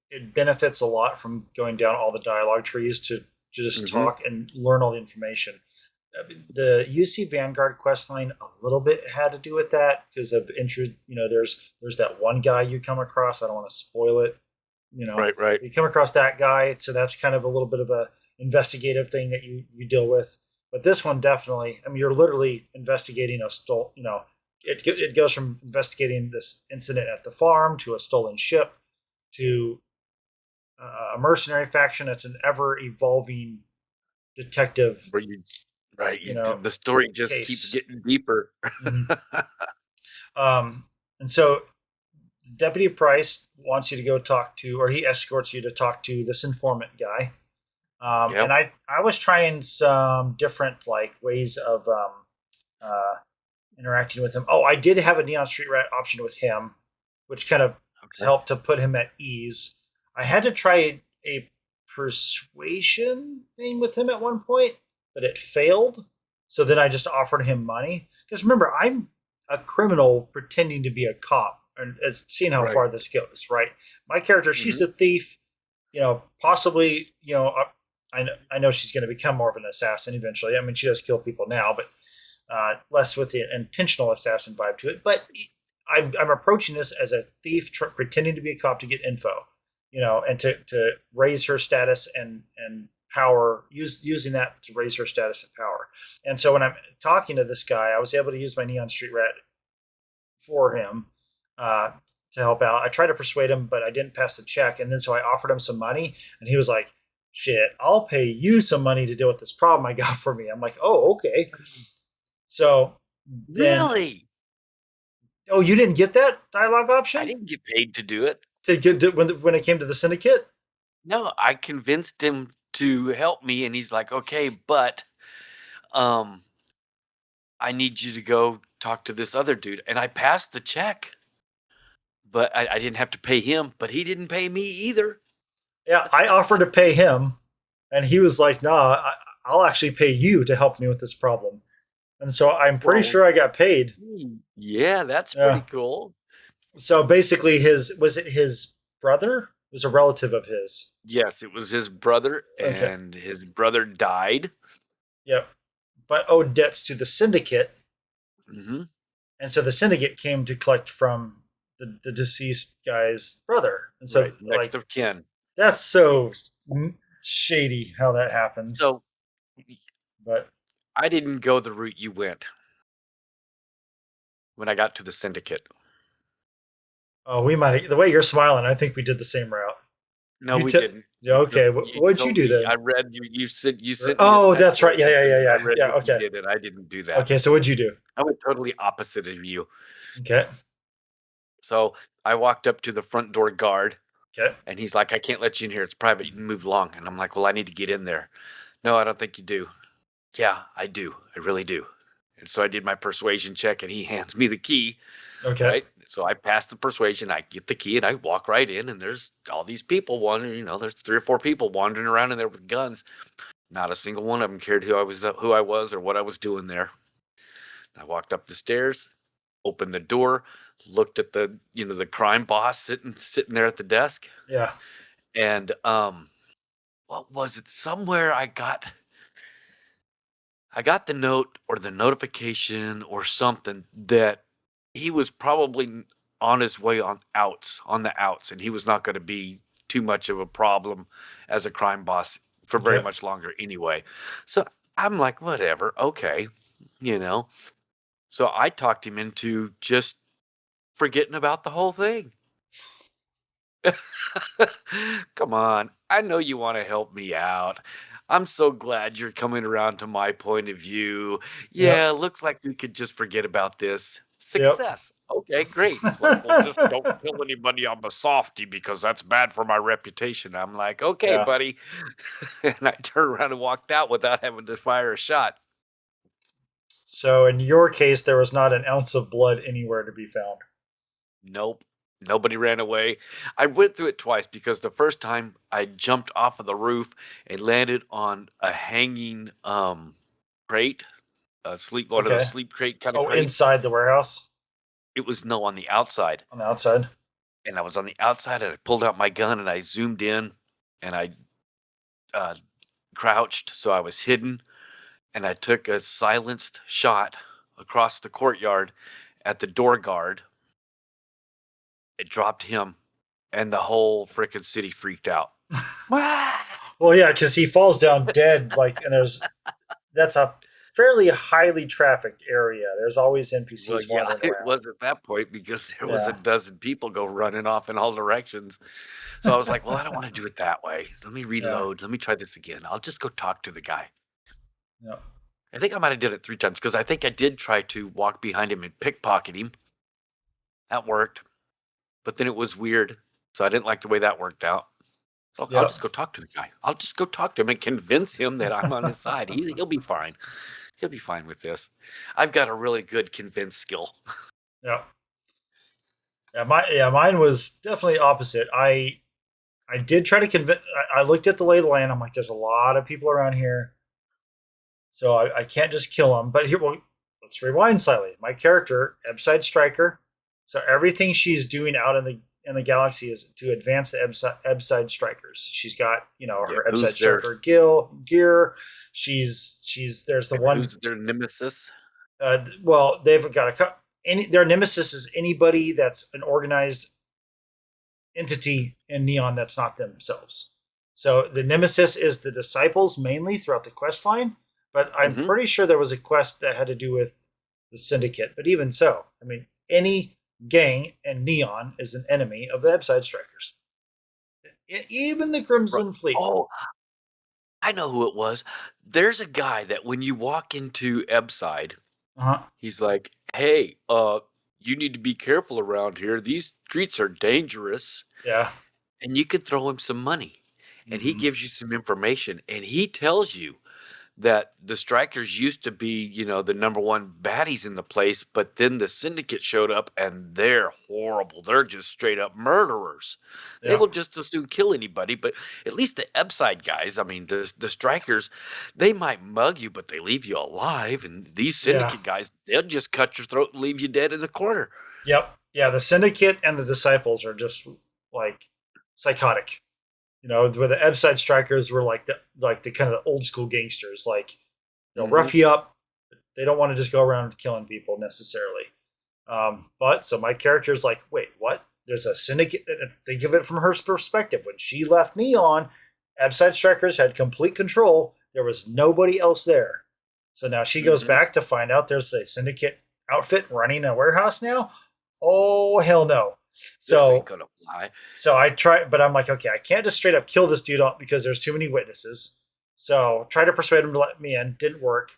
it benefits a lot from going down all the dialogue trees to just Hmm. talk and learn all the information. The UC Vanguard quest line a little bit had to do with that because of interest. There's that one guy you come across. I don't want to spoil it. Right, right. You come across that guy, so that's kind of a little bit of a investigative thing that you deal with. But this one definitely, I mean, you're literally investigating a stole. It goes from investigating this incident at the farm to a stolen ship to a mercenary faction that's an ever evolving detective, Where you right, you you know, the story just keeps case. getting deeper. Mhm. And so Deputy Price wants you to go talk to, or he escorts you to talk to this informant guy. And Yep. I was trying some different like ways of uh, interacting with him. Oh, I did have a Neon Street Rat option with him, which kind of Okay. helped to put him at ease. I had to try a persuasion thing with him at one point, but it failed. So then I just offered him money. Because remember, I'm a criminal pretending to be a cop, and it's seeing how Right. far this goes, right? My character, she's Mhm. a thief, possibly, I know she's going to become more of an assassin eventually. I mean, she does kill people now, but less with the intentional assassin vibe to it. But I'm approaching this as a thief pretending to be a cop to get info, and to raise her status and power, using that to raise her status and power. And so when I'm talking to this guy, I was able to use my Neon Street Rat for him uh, to help out. I tried to persuade him, but I didn't pass the check. And then so I offered him some money, and he was like, "Shit, I'll pay you some money to deal with this problem I got for me." I'm like, "Oh, okay." So then, Really? oh, you didn't get that dialogue I option didn't get paid to do it. to get when it came to the syndicate? No, I convinced him to help me, and he's like, "Okay, but, um, I need you to go talk to this other dude," and I passed the check, but I didn't have to pay him, but he didn't pay me either. Yeah, I offered to pay him, and he was like, "Nah, I'll actually pay you to help me with this problem." And so I'm pretty Well, sure I got paid. yeah, that's Yeah. pretty cool. So basically, his brother? It was a relative of his. Yes, it was his brother, Okay. and his brother died. Yep. But owed debts to the syndicate, Mhm. and so the syndicate came to collect from the deceased guy's brother. And so Right, next like of kin. that's so shady how that happens. So, But I didn't go the route you went when I got to the syndicate. Oh, we might. The way you're smiling, I think we did the same route. No, You we te- didn't. Yeah, okay. What'd you Told do me. then? I read you said you sent me a Oh, text that's or right. Yeah, yeah, yeah, something. I yeah, read yeah. what you Okay. did, and I didn't do that. Okay. So what'd you do? I went totally opposite of you. Okay. So I walked up to the front door guard, Okay. and he's like, "I can't let you in here. It's private. You can move along." And I'm like, "Well, I need to get in there." No, I don't think you do. Yeah, I do. I really do. And so I did my persuasion check, and he hands me the key. Okay. Right. So I pass the persuasion. I get the key, and I walk right in, and there's all these people wandering. There's 3 or 4 people wandering around in there with guns. Not a single one of them cared who I was, or what I was doing there. I walked up the stairs, opened the door, looked at the crime boss sitting there at the desk, Yeah. and what was it? Somewhere I got the note or the notification or something that he was probably on his way on the outs, and he was not going to be too much of a problem as a crime boss for very Okay. much longer anyway. So I'm like, whatever, okay, you know. So I talked him into just forgetting about the whole thing. Come on. I know you want to help me out. I'm so glad you're coming around to my point of view. Yep. Yeah, looks like we could just forget about this. Yep. Success. Okay, great. He's like, well, just don't tell anybody I'm a softie because that's bad for my reputation. I'm like, okay, Yeah. buddy. And I turned around and walked out without having to fire a shot. So in your case, there was not an ounce of blood anywhere to be found. Nope. Nobody ran away. I went through it twice because the first time I jumped off of the roof and landed on a hanging crate, one of those Okay. sleep crate kind of Oh, crates. inside the warehouse It was no on the outside. on the outside. And I was on the outside and I pulled out my gun and I zoomed in and I uh, crouched so I was hidden and I took a silenced shot across the courtyard at the door guard. It dropped him and the whole freaking city freaked out. Well, yeah, because he falls down dead. And that's a fairly highly trafficked area. There's always NPCs Well, yeah, wandering it around. was at that point because there was a Yeah. dozen people go running off in all directions. So I was like, well, I don't want to do it that way. So let me reload. Let me try this again. I'll just go talk to the guy. Yeah. I think I might have did it 3 times because I think I did try to walk behind him and pickpocket him. That worked. But then it was weird. So I didn't like the way that worked out. So I'll Yep. just go talk to the guy. I'll just go talk to him and convince him that I'm on his side. He'll be fine. He'll be fine with this. I've got a really good convince skill. Yeah. Mine was definitely opposite. I did try to convince. I looked at the lay of the land. I'm like, there's a lot of people around here, so I can't just kill them. But here, well, let's rewind slightly. My character, Ebside Striker. So everything she's doing out in the galaxy is to advance the Ebside Strikers. She's got her who's Ebside their- Striker gear. She's there's the one. Who's their nemesis? Well, they've got their nemesis is anybody that's an organized entity in Neon that's not themselves. So the nemesis is the disciples mainly throughout the quest line, but I'm pretty sure there was a quest that had to do with the syndicate. But even so, I mean, any gang in Neon is an enemy of the Ebside Strikers. Even the Crimson Fleet. Oh, I know who it was. There's a guy that when you walk into Ebside, Uh-huh. he's like, hey, you need to be careful around here. These streets are dangerous. Yeah. And you could throw him some money. And he gives you some information. And he tells you that the strikers used to be, the number one baddies in the place, but then the syndicate showed up and they're horrible. They're just straight up murderers. They Yeah. will just as soon kill anybody. But at least the Ebside guys, I mean, the strikers, they might mug you, but they leave you alive. And these syndicate guys, they'll just cut your throat and leave you dead in the corner. Yep. Yeah, the syndicate and the disciples are just like psychotic. Where the Ebside Strikers were like the kind of the old school gangsters, like they'll rough you up. They don't want to just go around killing people necessarily. But so my character's like, wait, what? There's a syndicate. Think of it from her perspective. When she left Neon, Ebside Strikers had complete control. There was nobody else there. So now she goes back to find out there's a syndicate outfit running a warehouse now. Oh, hell no. This ain't So gonna fly. so I try, but I'm like, okay, I can't just straight up kill this dude because there's too many witnesses. So try to persuade him to let me in. Didn't work.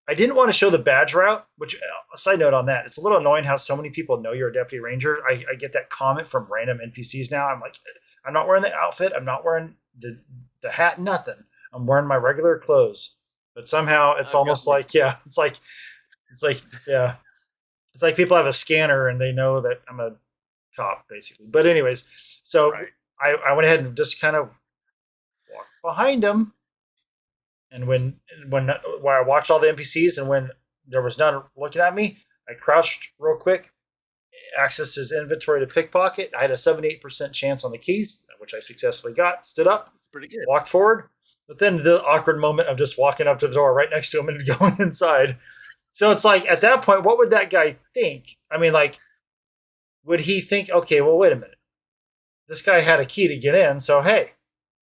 I didn't want to show the badge route, which, a side note on that, it's a little annoying how so many people know you're a deputy ranger. I get that comment from random NPCs now. I'm like, I'm not wearing the outfit. I'm not wearing the hat, nothing. I'm wearing my regular clothes. But somehow it's almost like, yeah, it's like, yeah, it's like people have a scanner and they know that I'm a cop, basically. But anyways, so Right. I went ahead and just kind of walked behind him. And when I watched all the NPCs and when there was none looking at me, I crouched real quick, accessed his inventory to pickpocket. I had a 78% chance on the keys, which I successfully got. Stood up, Pretty good. walked forward, but then the awkward moment of just walking up to the door right next to him and going inside. So it's like, at that point, what would that guy think? I mean, like, would he think, okay, well, wait a minute, this guy had a key to get in, so hey,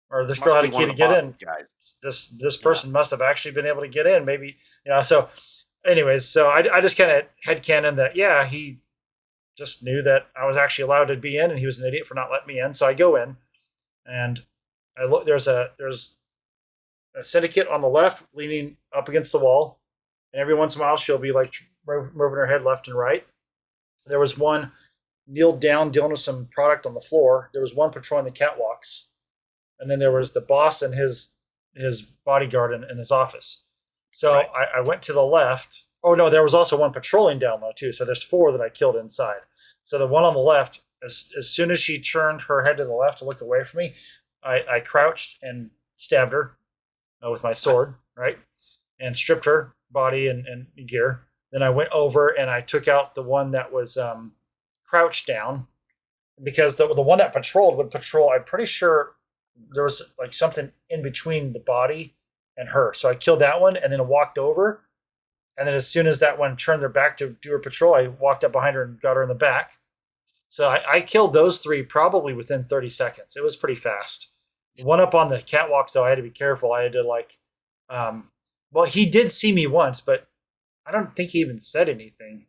or this girl had a key to get in. Guys. This person must have actually been able to get in. Maybe, so anyways, so I just kind of headcanon that, yeah, he just knew that I was actually allowed to be in and he was an idiot for not letting me in. So I go in and I look, there's a syndicate on the left leaning up against the wall. And every once in a while she'll be like moving her head left and right. There was one kneeled down dealing with some product on the floor. There was one patrolling the catwalks. And then there was the boss and his bodyguard in his office. So Right. I went to the left. Oh no, there was also one patrolling down low too. So there's 4 that I killed inside. So the one on the left, as soon as she turned her head to the left to look away from me, I crouched and stabbed her with my sword, right? And stripped her body and gear. Then I went over and I took out the one that was crouched down, because the one that patrolled would patrol. I'm pretty sure there was like something in between the body and her. So I killed that one and then I walked over. And then as soon as that one turned their back to do her patrol, I walked up behind her and got her in the back. So I killed those 3 probably within 30 seconds. It was pretty fast. The one up on the catwalks, though, I had to be careful. I had to well, he did see me once, but I don't think he even said anything.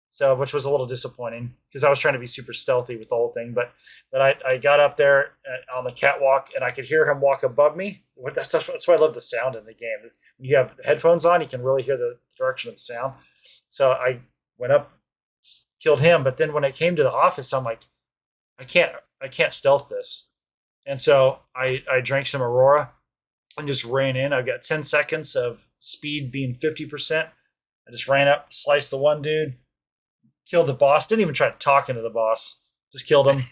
So, which was a little disappointing because I was trying to be super stealthy with the whole thing. But I got up there on the catwalk and I could hear him walk above me. That's why I love the sound in the game. When you have headphones on, you can really hear the direction of the sound. So I went up, killed him. But then when it came to the office, I'm like, I can't stealth this. And so I drank some Aurora and just ran in. I've got 10 seconds of speed being 50%. I just ran up, sliced the one dude, killed the boss. Didn't even try talking to the boss. Just killed him.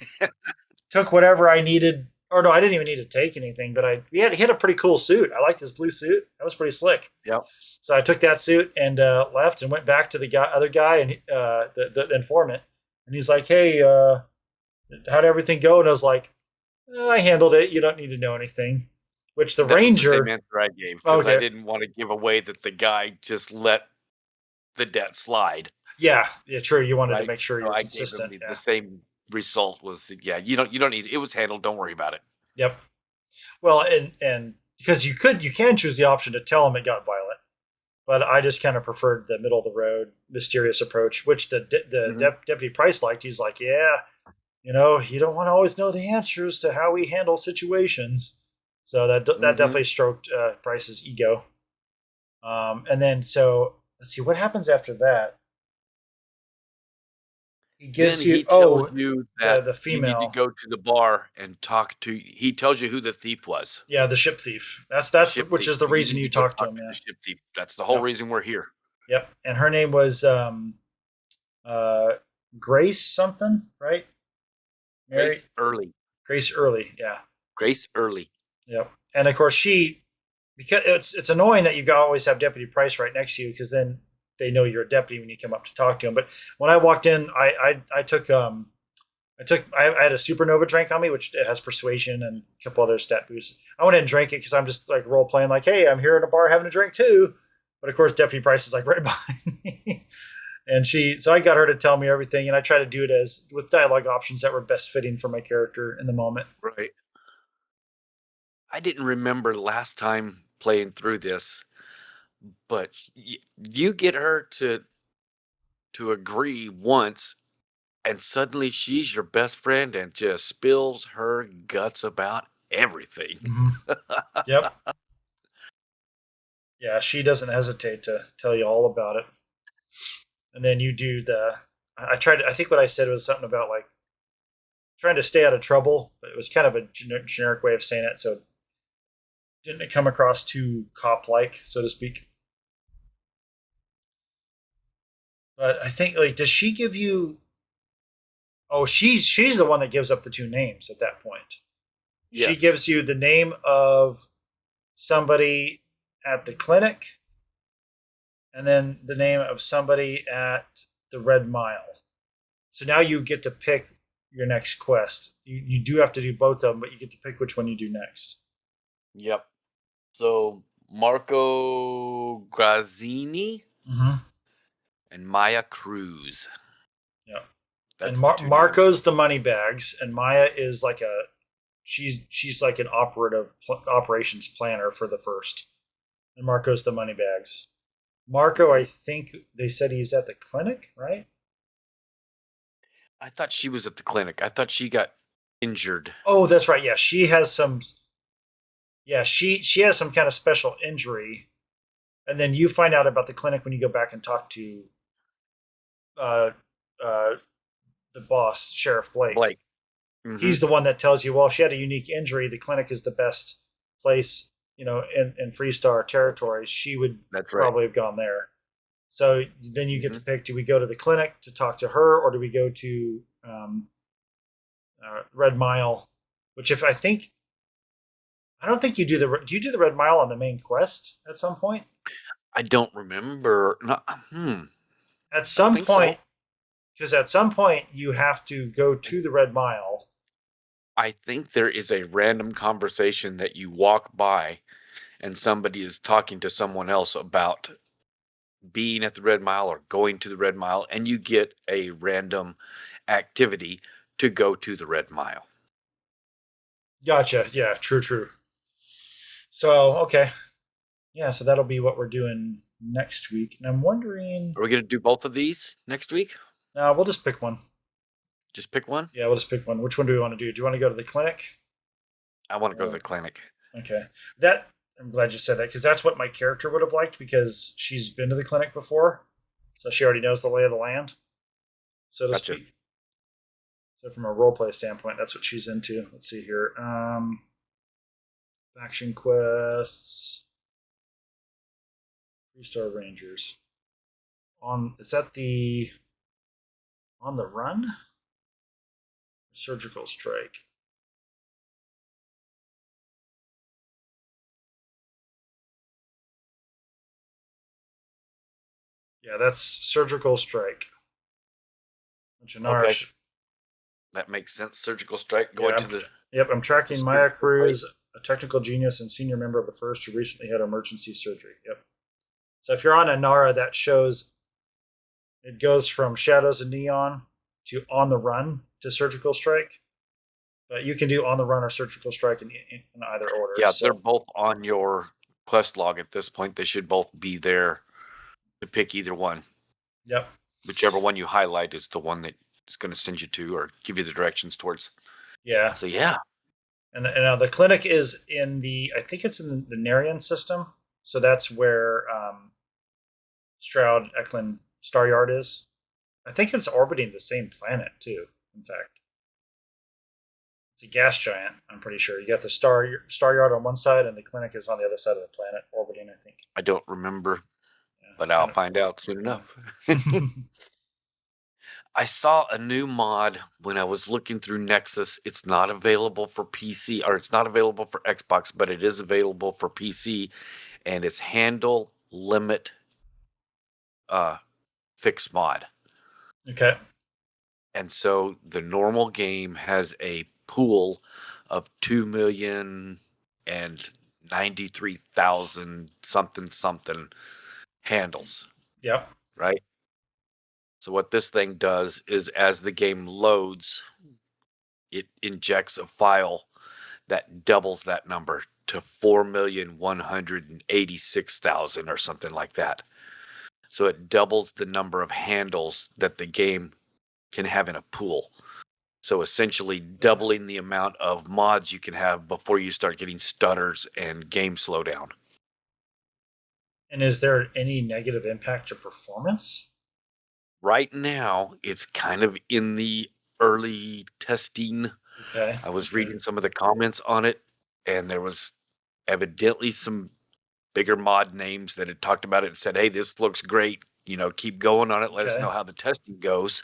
Took whatever I needed. Or no, I didn't even need to take anything. But he had a pretty cool suit. I liked his blue suit. That was pretty slick. Yep. So I took that suit and left and went back to the other guy and the informant. And he's like, "Hey, how'd everything go?" And I was like, "I handled it. You don't need to know anything." Which the That ranger. was the same answer I gave because Okay. I didn't want to give away that the guy just let the debt slide. Yeah, true. You wanted Right? to make sure So you're I consistent. gave him the same result. Was you don't need it. It was handled. Don't worry about it. Yep. Well, and because you can choose the option to tell him it got violent, but I just kind of preferred the middle of the road, mysterious approach, which the Deputy Price liked. He's like, yeah, you don't want to always know the answers to how we handle situations. So that definitely stroked Price's ego. And then so let's see what happens after that. He gives Then he tells you you that the you need to female. go to the bar and talk to. He tells you who the thief was. Yeah, the ship thief. That's Ship which thief. is the You reason need you to go talked to him. the Yeah. ship thief. That's the whole Yep. reason we're here. Yep. And her name was Grace something, right? Mary Grace Early. Grace Early. Yeah. Grace Early. Yep. And of course because it's annoying that you always have Deputy Price right next to you because then they know you're a deputy when you come up to talk to him. But when I walked in, I took I had a supernova drink on me, which has persuasion and a couple other stat boosts. I went in and drank it because I'm just like role playing, like, hey, I'm here in a bar having a drink too. But of course, Deputy Price is like right behind me, and so I got her to tell me everything, and I try to do it with dialogue options that were best fitting for my character in the moment. Right. I didn't remember last time playing through this, but you get her to agree once, and suddenly she's your best friend and just spills her guts about everything. Yep. Yeah, she doesn't hesitate to tell you all about it. And then you do I tried. I think what I said was something about like trying to stay out of trouble, but it was kind of a generic way of saying it, so didn't it come across too cop-like, so to speak. But I think like, does she give you? Oh, she's the one that gives up the two names at that point. She Yes. gives you the name of somebody at the clinic, and then the name of somebody at the Red Mile. So now you get to pick your next quest. You do have to do both of them, but you get to pick which one you do next. Yep. So Marco Grazzini Mm-hmm. and Maya Cruz. Yeah. That's And the two Marco's names. the money bags, and Maya is like she's like an operations planner for the first, and Marco's the money bags. Marco, I think they said he's at the clinic, right? I thought she was at the clinic. I thought she got injured. Oh, that's right. Yeah, she has some. Yeah, she has some kind of special injury, and then you find out about the clinic when you go back and talk to uh, uh, the boss, Sheriff Blake. Blake. Mm-hmm. He's the one that tells you, well, if she had a unique injury, the clinic is the best place, in Freestar territory. She would probably have gone there. So then you get to pick: do we go to the clinic to talk to her, or do we go to Red Mile? Which, I don't think you do do you do the Red Mile on the main quest at some point? I don't remember. No, At some point, because at some point you have to go to the Red Mile. I think there is a random conversation that you walk by and somebody is talking to someone else about being at the Red Mile or going to the Red Mile, and you get a random activity to go to the Red Mile. Gotcha. Yeah, true. So, okay. Yeah, so that'll be what we're doing next week. And I'm wondering... Are we going to do both of these next week? No, we'll just pick one. Just pick one? Yeah, we'll just pick one. Which one do we want to do? Do you want to go to the clinic? I want to go to the clinic. Okay. I'm glad you said that, because that's what my character would have liked, because she's been to the clinic before. So she already knows the lay of the land, so to speak. So from a roleplay standpoint, that's what she's into. Let's see here. Faction quests. Freestar Rangers. Is that the On the Run? Surgical Strike. Yeah, that's Surgical Strike. Okay. That makes sense. Surgical Strike going to the... Yep, I'm tracking Maya Cruz, a technical genius and senior member of the First who recently had emergency surgery. Yep. So if you're on Anara, that shows it goes from Shadows of Neon to On the Run to Surgical Strike. But you can do On the Run or Surgical Strike in either order. Yeah, so they're both on your quest log at this point. They should both be there to pick either one. Yep. Whichever one you highlight is the one that is going to send you to or give you the directions towards. Yeah. So, yeah. And the clinic is I think it's in the Narian system. So that's where Stroud Eklund Star Yard is. I think it's orbiting the same planet too, in fact. It's a gas giant, I'm pretty sure. You got the Star Yard on one side and the clinic is on the other side of the planet, orbiting, I think. I don't remember, but I'll find out soon enough. I saw a new mod when I was looking through Nexus. It's not available for PC, or it's not available for Xbox, but it is available for PC, and it's Handle Limit Fix mod. Okay. And so the normal game has a pool of 2,093,000 something handles. Yep. Right? So what this thing does is as the game loads, it injects a file that doubles that number to 4,186,000 or something like that. So it doubles the number of handles that the game can have in a pool. So essentially doubling the amount of mods you can have before you start getting stutters and game slowdown. And is there any negative impact to performance? Right now, it's kind of in the early testing. Okay. I was reading some of the comments on it, and there was evidently some bigger mod names that had talked about it and said, "Hey, this looks great. Keep going on it. Let us Okay. know how the testing goes."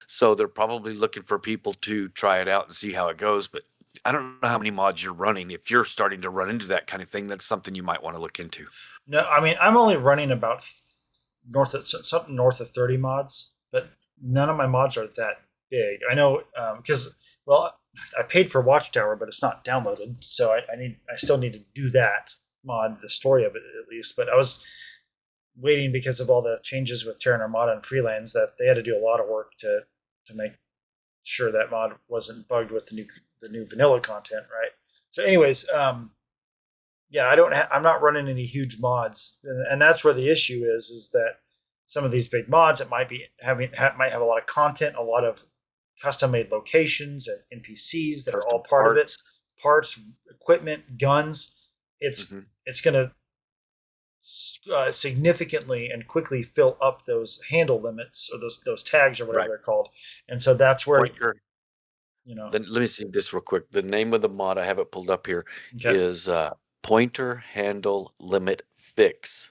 So they're probably looking for people to try it out and see how it goes. But I don't know how many mods you're running. If you're starting to run into that kind of thing, that's something you might want to look into. No, I mean I'm only running about something north of 30 mods, but none of my mods are that big. I know because well, I paid for Watchtower, but it's not downloaded, so I still need to do that mod, the story of it at least. But I was waiting because of all the changes with Terran Armada and Freelands that they had to do a lot of work to make sure that mod wasn't bugged with the new vanilla content, right? So, anyways, yeah, I'm not running any huge mods, and that's where the issue is that some of these big mods it might be might have a lot of content, a lot of custom made locations and NPCs that are all part of it, parts, equipment, guns. It's going to significantly and quickly fill up those handle limits or those tags or whatever they're called, and so that's where Let me see this real quick. The name of the mod, I have it pulled up here, Okay. is Pointer Handle Limit Fix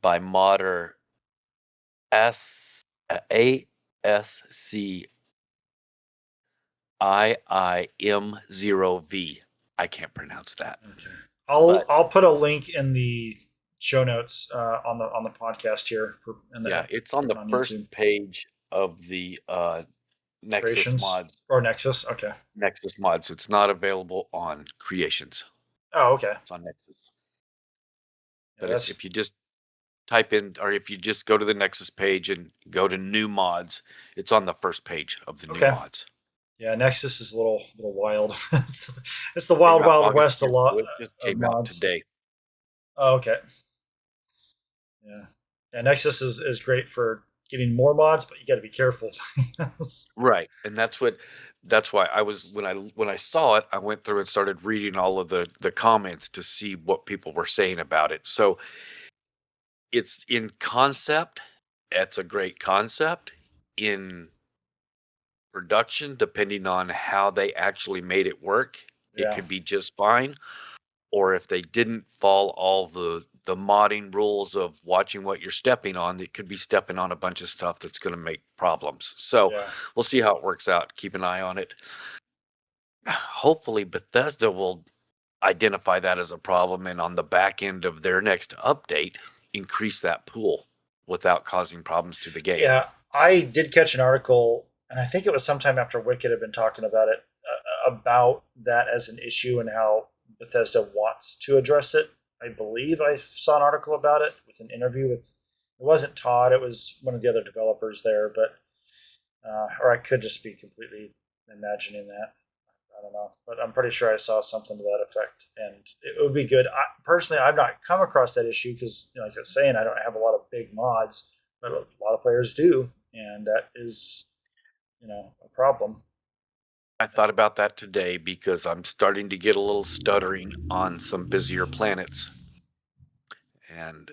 by modder ASCIIM0V. I can't pronounce that. Okay. I'll put a link in the show notes on the podcast here it's on the first YouTube. page of the Nexus Creations mods. or Nexus. Okay. Nexus mods. It's not available on Creations. Oh, okay. It's on Nexus. Yeah, But if you just type in, or if you just go to the Nexus page and go to new mods, it's on the first page of the new mods. Yeah, Nexus is a little wild. it's the wild west a lot. It just came out today. Oh, okay. Yeah. Yeah, Nexus is great for getting more mods, but you got to be careful. Right, and that's why I was when I saw it, I went through and started reading all of the comments to see what people were saying about it. So it's in concept. It's a great concept. In production, depending on how they actually made it work, it could be just fine. Or if they didn't follow all the modding rules of watching what you're stepping on, it could be stepping on a bunch of stuff that's going to make problems. So we'll see how it works out. Keep an eye on it. Hopefully Bethesda will identify that as a problem, and on the back end of their next update, increase that pool without causing problems to the game. Yeah, I did catch an article, and I think it was sometime after Wicked had been talking about it, about that as an issue and how Bethesda wants to address it. I believe I saw an article about it with an interview with, it wasn't Todd, it was one of the other developers there, but, or I could just be completely imagining that. I don't know, but I'm pretty sure I saw something to that effect, and it would be good. Personally, I've not come across that issue because, like I was saying, I don't have a lot of big mods, but a lot of players do, and that is, a problem. I thought about that today because I'm starting to get a little stuttering on some busier planets, and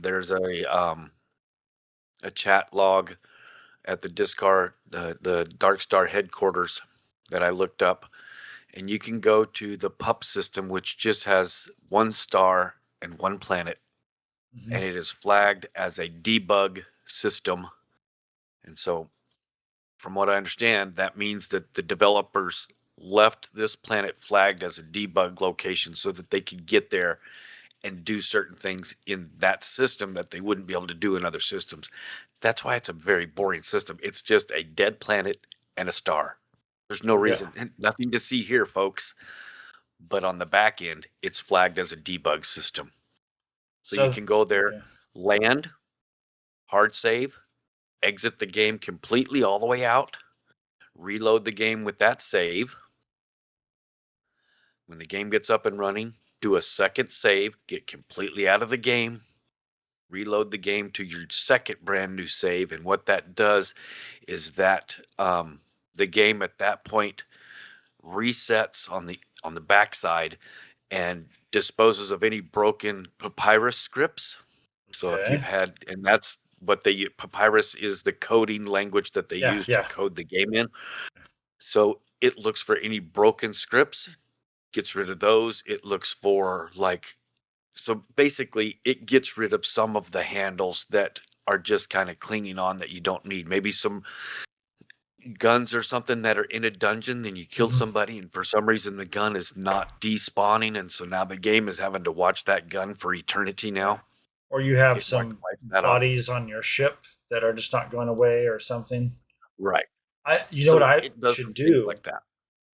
there's a chat log at the Discard, the Dark Star headquarters that I looked up, and you can go to the pup system, which just has 1 star and 1 planet, and it is flagged as a debug system. And so, from what I understand, that means that the developers left this planet flagged as a debug location so that they could get there and do certain things in that system that they wouldn't be able to do in other systems. That's why it's a very boring system. It's just a dead planet and a star. There's no reason, nothing to see here, folks. But on the back end, it's flagged as a debug system. So you can go there, land, hard save, exit the game completely all the way out, reload the game with that save. When the game gets up and running, do a second save, get completely out of the game, reload the game to your second brand new save, and what that does is that the game at that point resets on the backside and disposes of any broken papyrus scripts. So if you've Okay. had, and that's what papyrus is the coding language that they Yeah, use to yeah. code the game in. So it looks for any broken scripts, gets rid of those. It looks for so basically it gets rid of some of the handles that are just kind of clinging on that you don't need. Maybe some guns or something that are in a dungeon and you killed Mhm. somebody and for some reason the gun is not despawning, and so now the game is having to watch that gun for eternity now. Or you have It some wipes that off. bodies on your ship that are just not going away or something. Right. You know what So I it does should some things do? like that.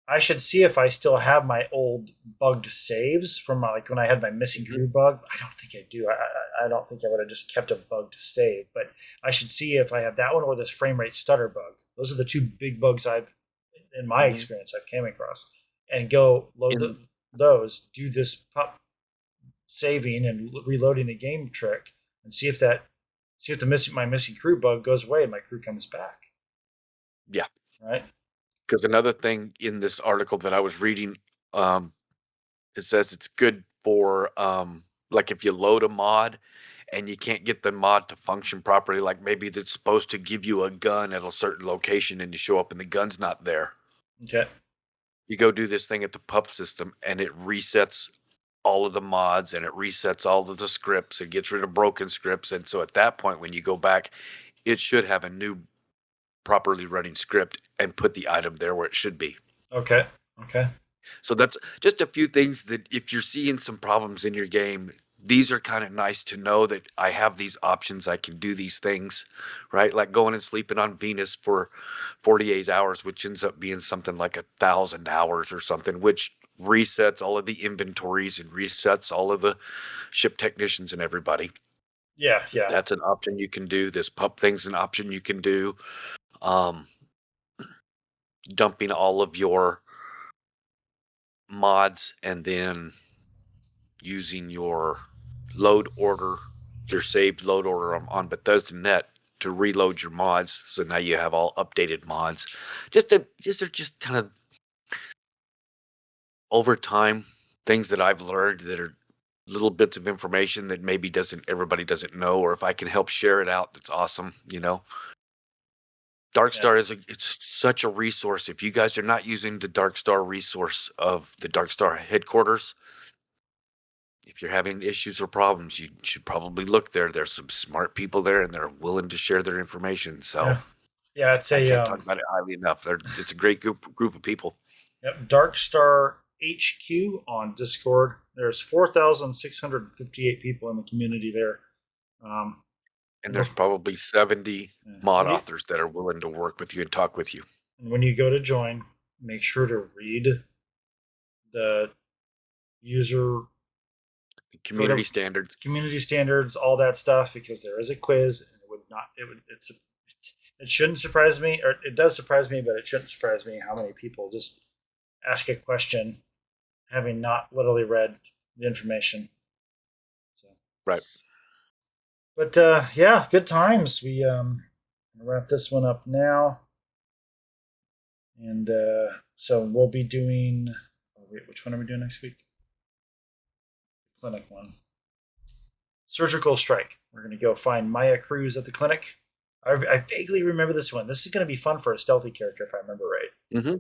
I should see if I still have my old bugged saves from like when I had my missing Mhm. crew bug. I don't think I do. I don't think I would have just kept a bugged save, but I should see if I have that one or this frame rate stutter bug. Those are the two big bugs in my Mhm. experience, I've came across. And go load In those, do this pup saving and reloading the game trick, and see if my missing crew bug goes away and my crew comes back. Yeah, Right? because another thing in this article that I was reading, um, it says it's good for like if you load a mod and you can't get the mod to function properly, like maybe it's supposed to give you a gun at a certain location and you show up and the gun's not there. Okay. You go do this thing at the pub system and it resets all of the mods and it resets all of the scripts. It gets rid of broken scripts. And so at that point, when you go back, it should have a new properly running script and put the item there where it should be. Okay. Okay. So that's just a few things that if you're seeing some problems in your game, these are kind of nice to know that I have these options. I can do these things, right? Like going and sleeping on Venus for 48 hours, which ends up being something like 1,000 hours or something, which resets all of the inventories and resets all of the ship technicians and everybody. Yeah. Yeah. That's an option you can do. This pup thing's an option you can do. Um, Dumping all of your mods and then using your load order, your saved load order on Bethesda Net to reload your mods. So now you have all updated mods. Just kind of over time things that I've learned that are little bits of information that maybe everybody doesn't know, or if I can help share it out, that's awesome. Darkstar it's such a resource. If you guys are not using the Darkstar resource of the Darkstar headquarters, if you're having issues or problems, you should probably look there. There's some smart people there and they're willing to share their information. So Yeah. Yeah. It's I a can't talk about it highly enough. It's a great group of people. yep, Darkstar HQ on Discord. There's 4,658 people in the community there. And there's probably 70 Yeah. mod authors that are willing to work with you and talk with you. And when you go to join, make sure to read the user Community standards. community standards, all that stuff, because there is a quiz, and it shouldn't surprise me, or it does surprise me, but it shouldn't surprise me how many people just ask a question having not literally read the information. So, Right. but yeah, good times. We wrap this one up now, and so we'll be doing. Oh wait, which one are we doing next week? Clinic one. Surgical strike. We're going to go find Maya Cruz at the clinic. I vaguely remember this one. This is going to be fun for a stealthy character, if I remember right. Mm-hmm.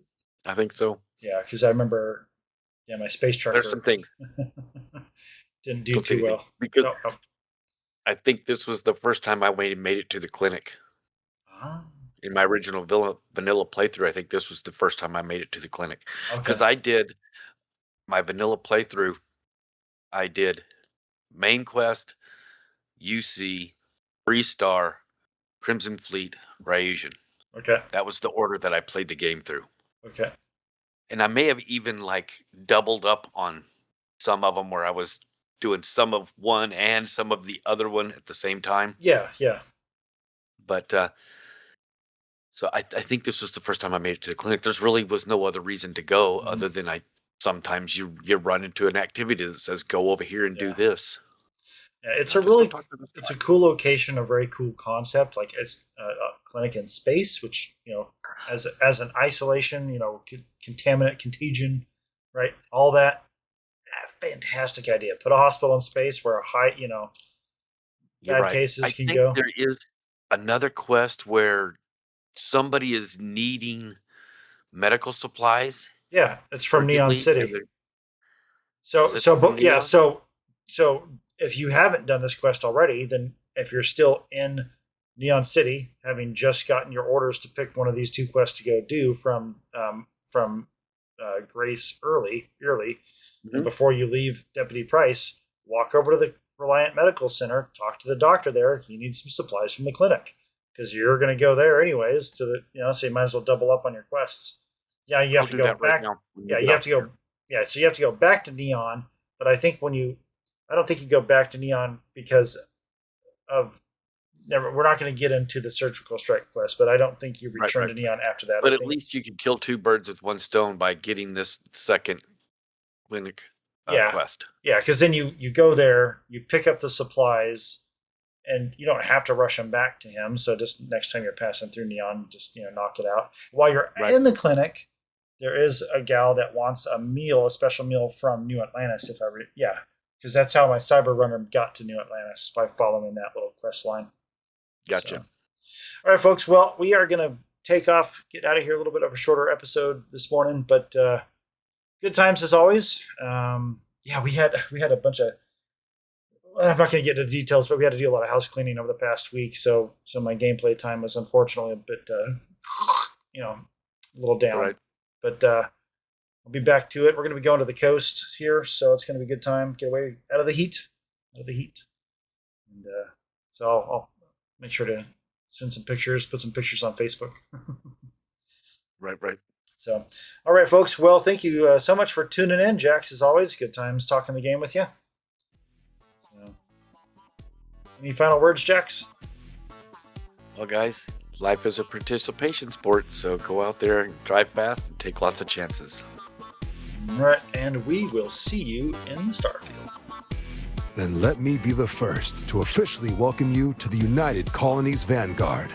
I think so. Yeah, because I remember, my space trucker. There's some things. Didn't do too well. Because I think this was the first time I made it to the clinic. In my original vanilla playthrough, I think this was the first time I made it to the clinic. Because I did my vanilla playthrough. I did main quest, UC, Freestar, Crimson Fleet, Ryusian. Okay. That was the order that I played the game through. Okay. And I may have even doubled up on some of them where I was doing some of one and some of the other one at the same time. Yeah, yeah. But so I think this was the first time I made it to the clinic. There's really was no other reason to go other than sometimes you run into an activity that says go over here and do this. Yeah, it's a cool location, a very cool concept. Like it's a clinic in space, which as an isolation, contaminant, contagion, right? All that, fantastic idea. Put a hospital in space where You're bad right. cases I can think go. there is another quest where somebody is needing medical supplies Yeah, it's from Neon urgently, and City. So is it so from but yeah, Neon? so if you haven't done this quest already, then if you're still in Neon City, having just gotten your orders to pick one of these two quests to go do from Grace early, and Mhm. before you leave Deputy Price, walk over to the Reliant Medical Center, talk to the doctor there. He needs some supplies from the clinic because you're going to go there anyways. So you might as well double up on your quests. Yeah, you have I'll to do go that right back. now when you Yeah, get you have off to here. go. Yeah, so you have to go back to Neon. But I don't think you go back to Neon because of. Never, we're not going to get into the surgical strike quest, but I don't think you Right, return right. to Neon after that. But I at think, least you can kill two birds with one stone by getting this second clinic yeah, quest. yeah, because then you go there, you pick up the supplies, and you don't have to rush them back to him. So just next time you're passing through Neon, just knock it out. While you're Right. in the clinic, there is a gal that wants a special meal from New Atlantis. Because that's how my cyber runner got to New Atlantis, by following that little quest line. Gotcha. So, all right, folks. Well, we are going to take off, get out of here. A little bit of a shorter episode this morning, but good times as always. Yeah, we had a bunch of. I'm not going to get into the details, but we had to do a lot of house cleaning over the past week, so my gameplay time was unfortunately a bit, a little down. Right. But I'll be back to it. We're going to be going to the coast here, so it's going to be a good time. Get away out of the heat, and so I'll make sure to send some pictures, put some pictures on Facebook. Right. So, all right, folks. Well, thank you so much for tuning in, Jax. As always, good times talking the game with you. So, any final words, Jax? Well, guys, life is a participation sport, so go out there and drive fast and take lots of chances. All right, and we will see you in Starfield. Then let me be the first to officially welcome you to the United Colonies Vanguard.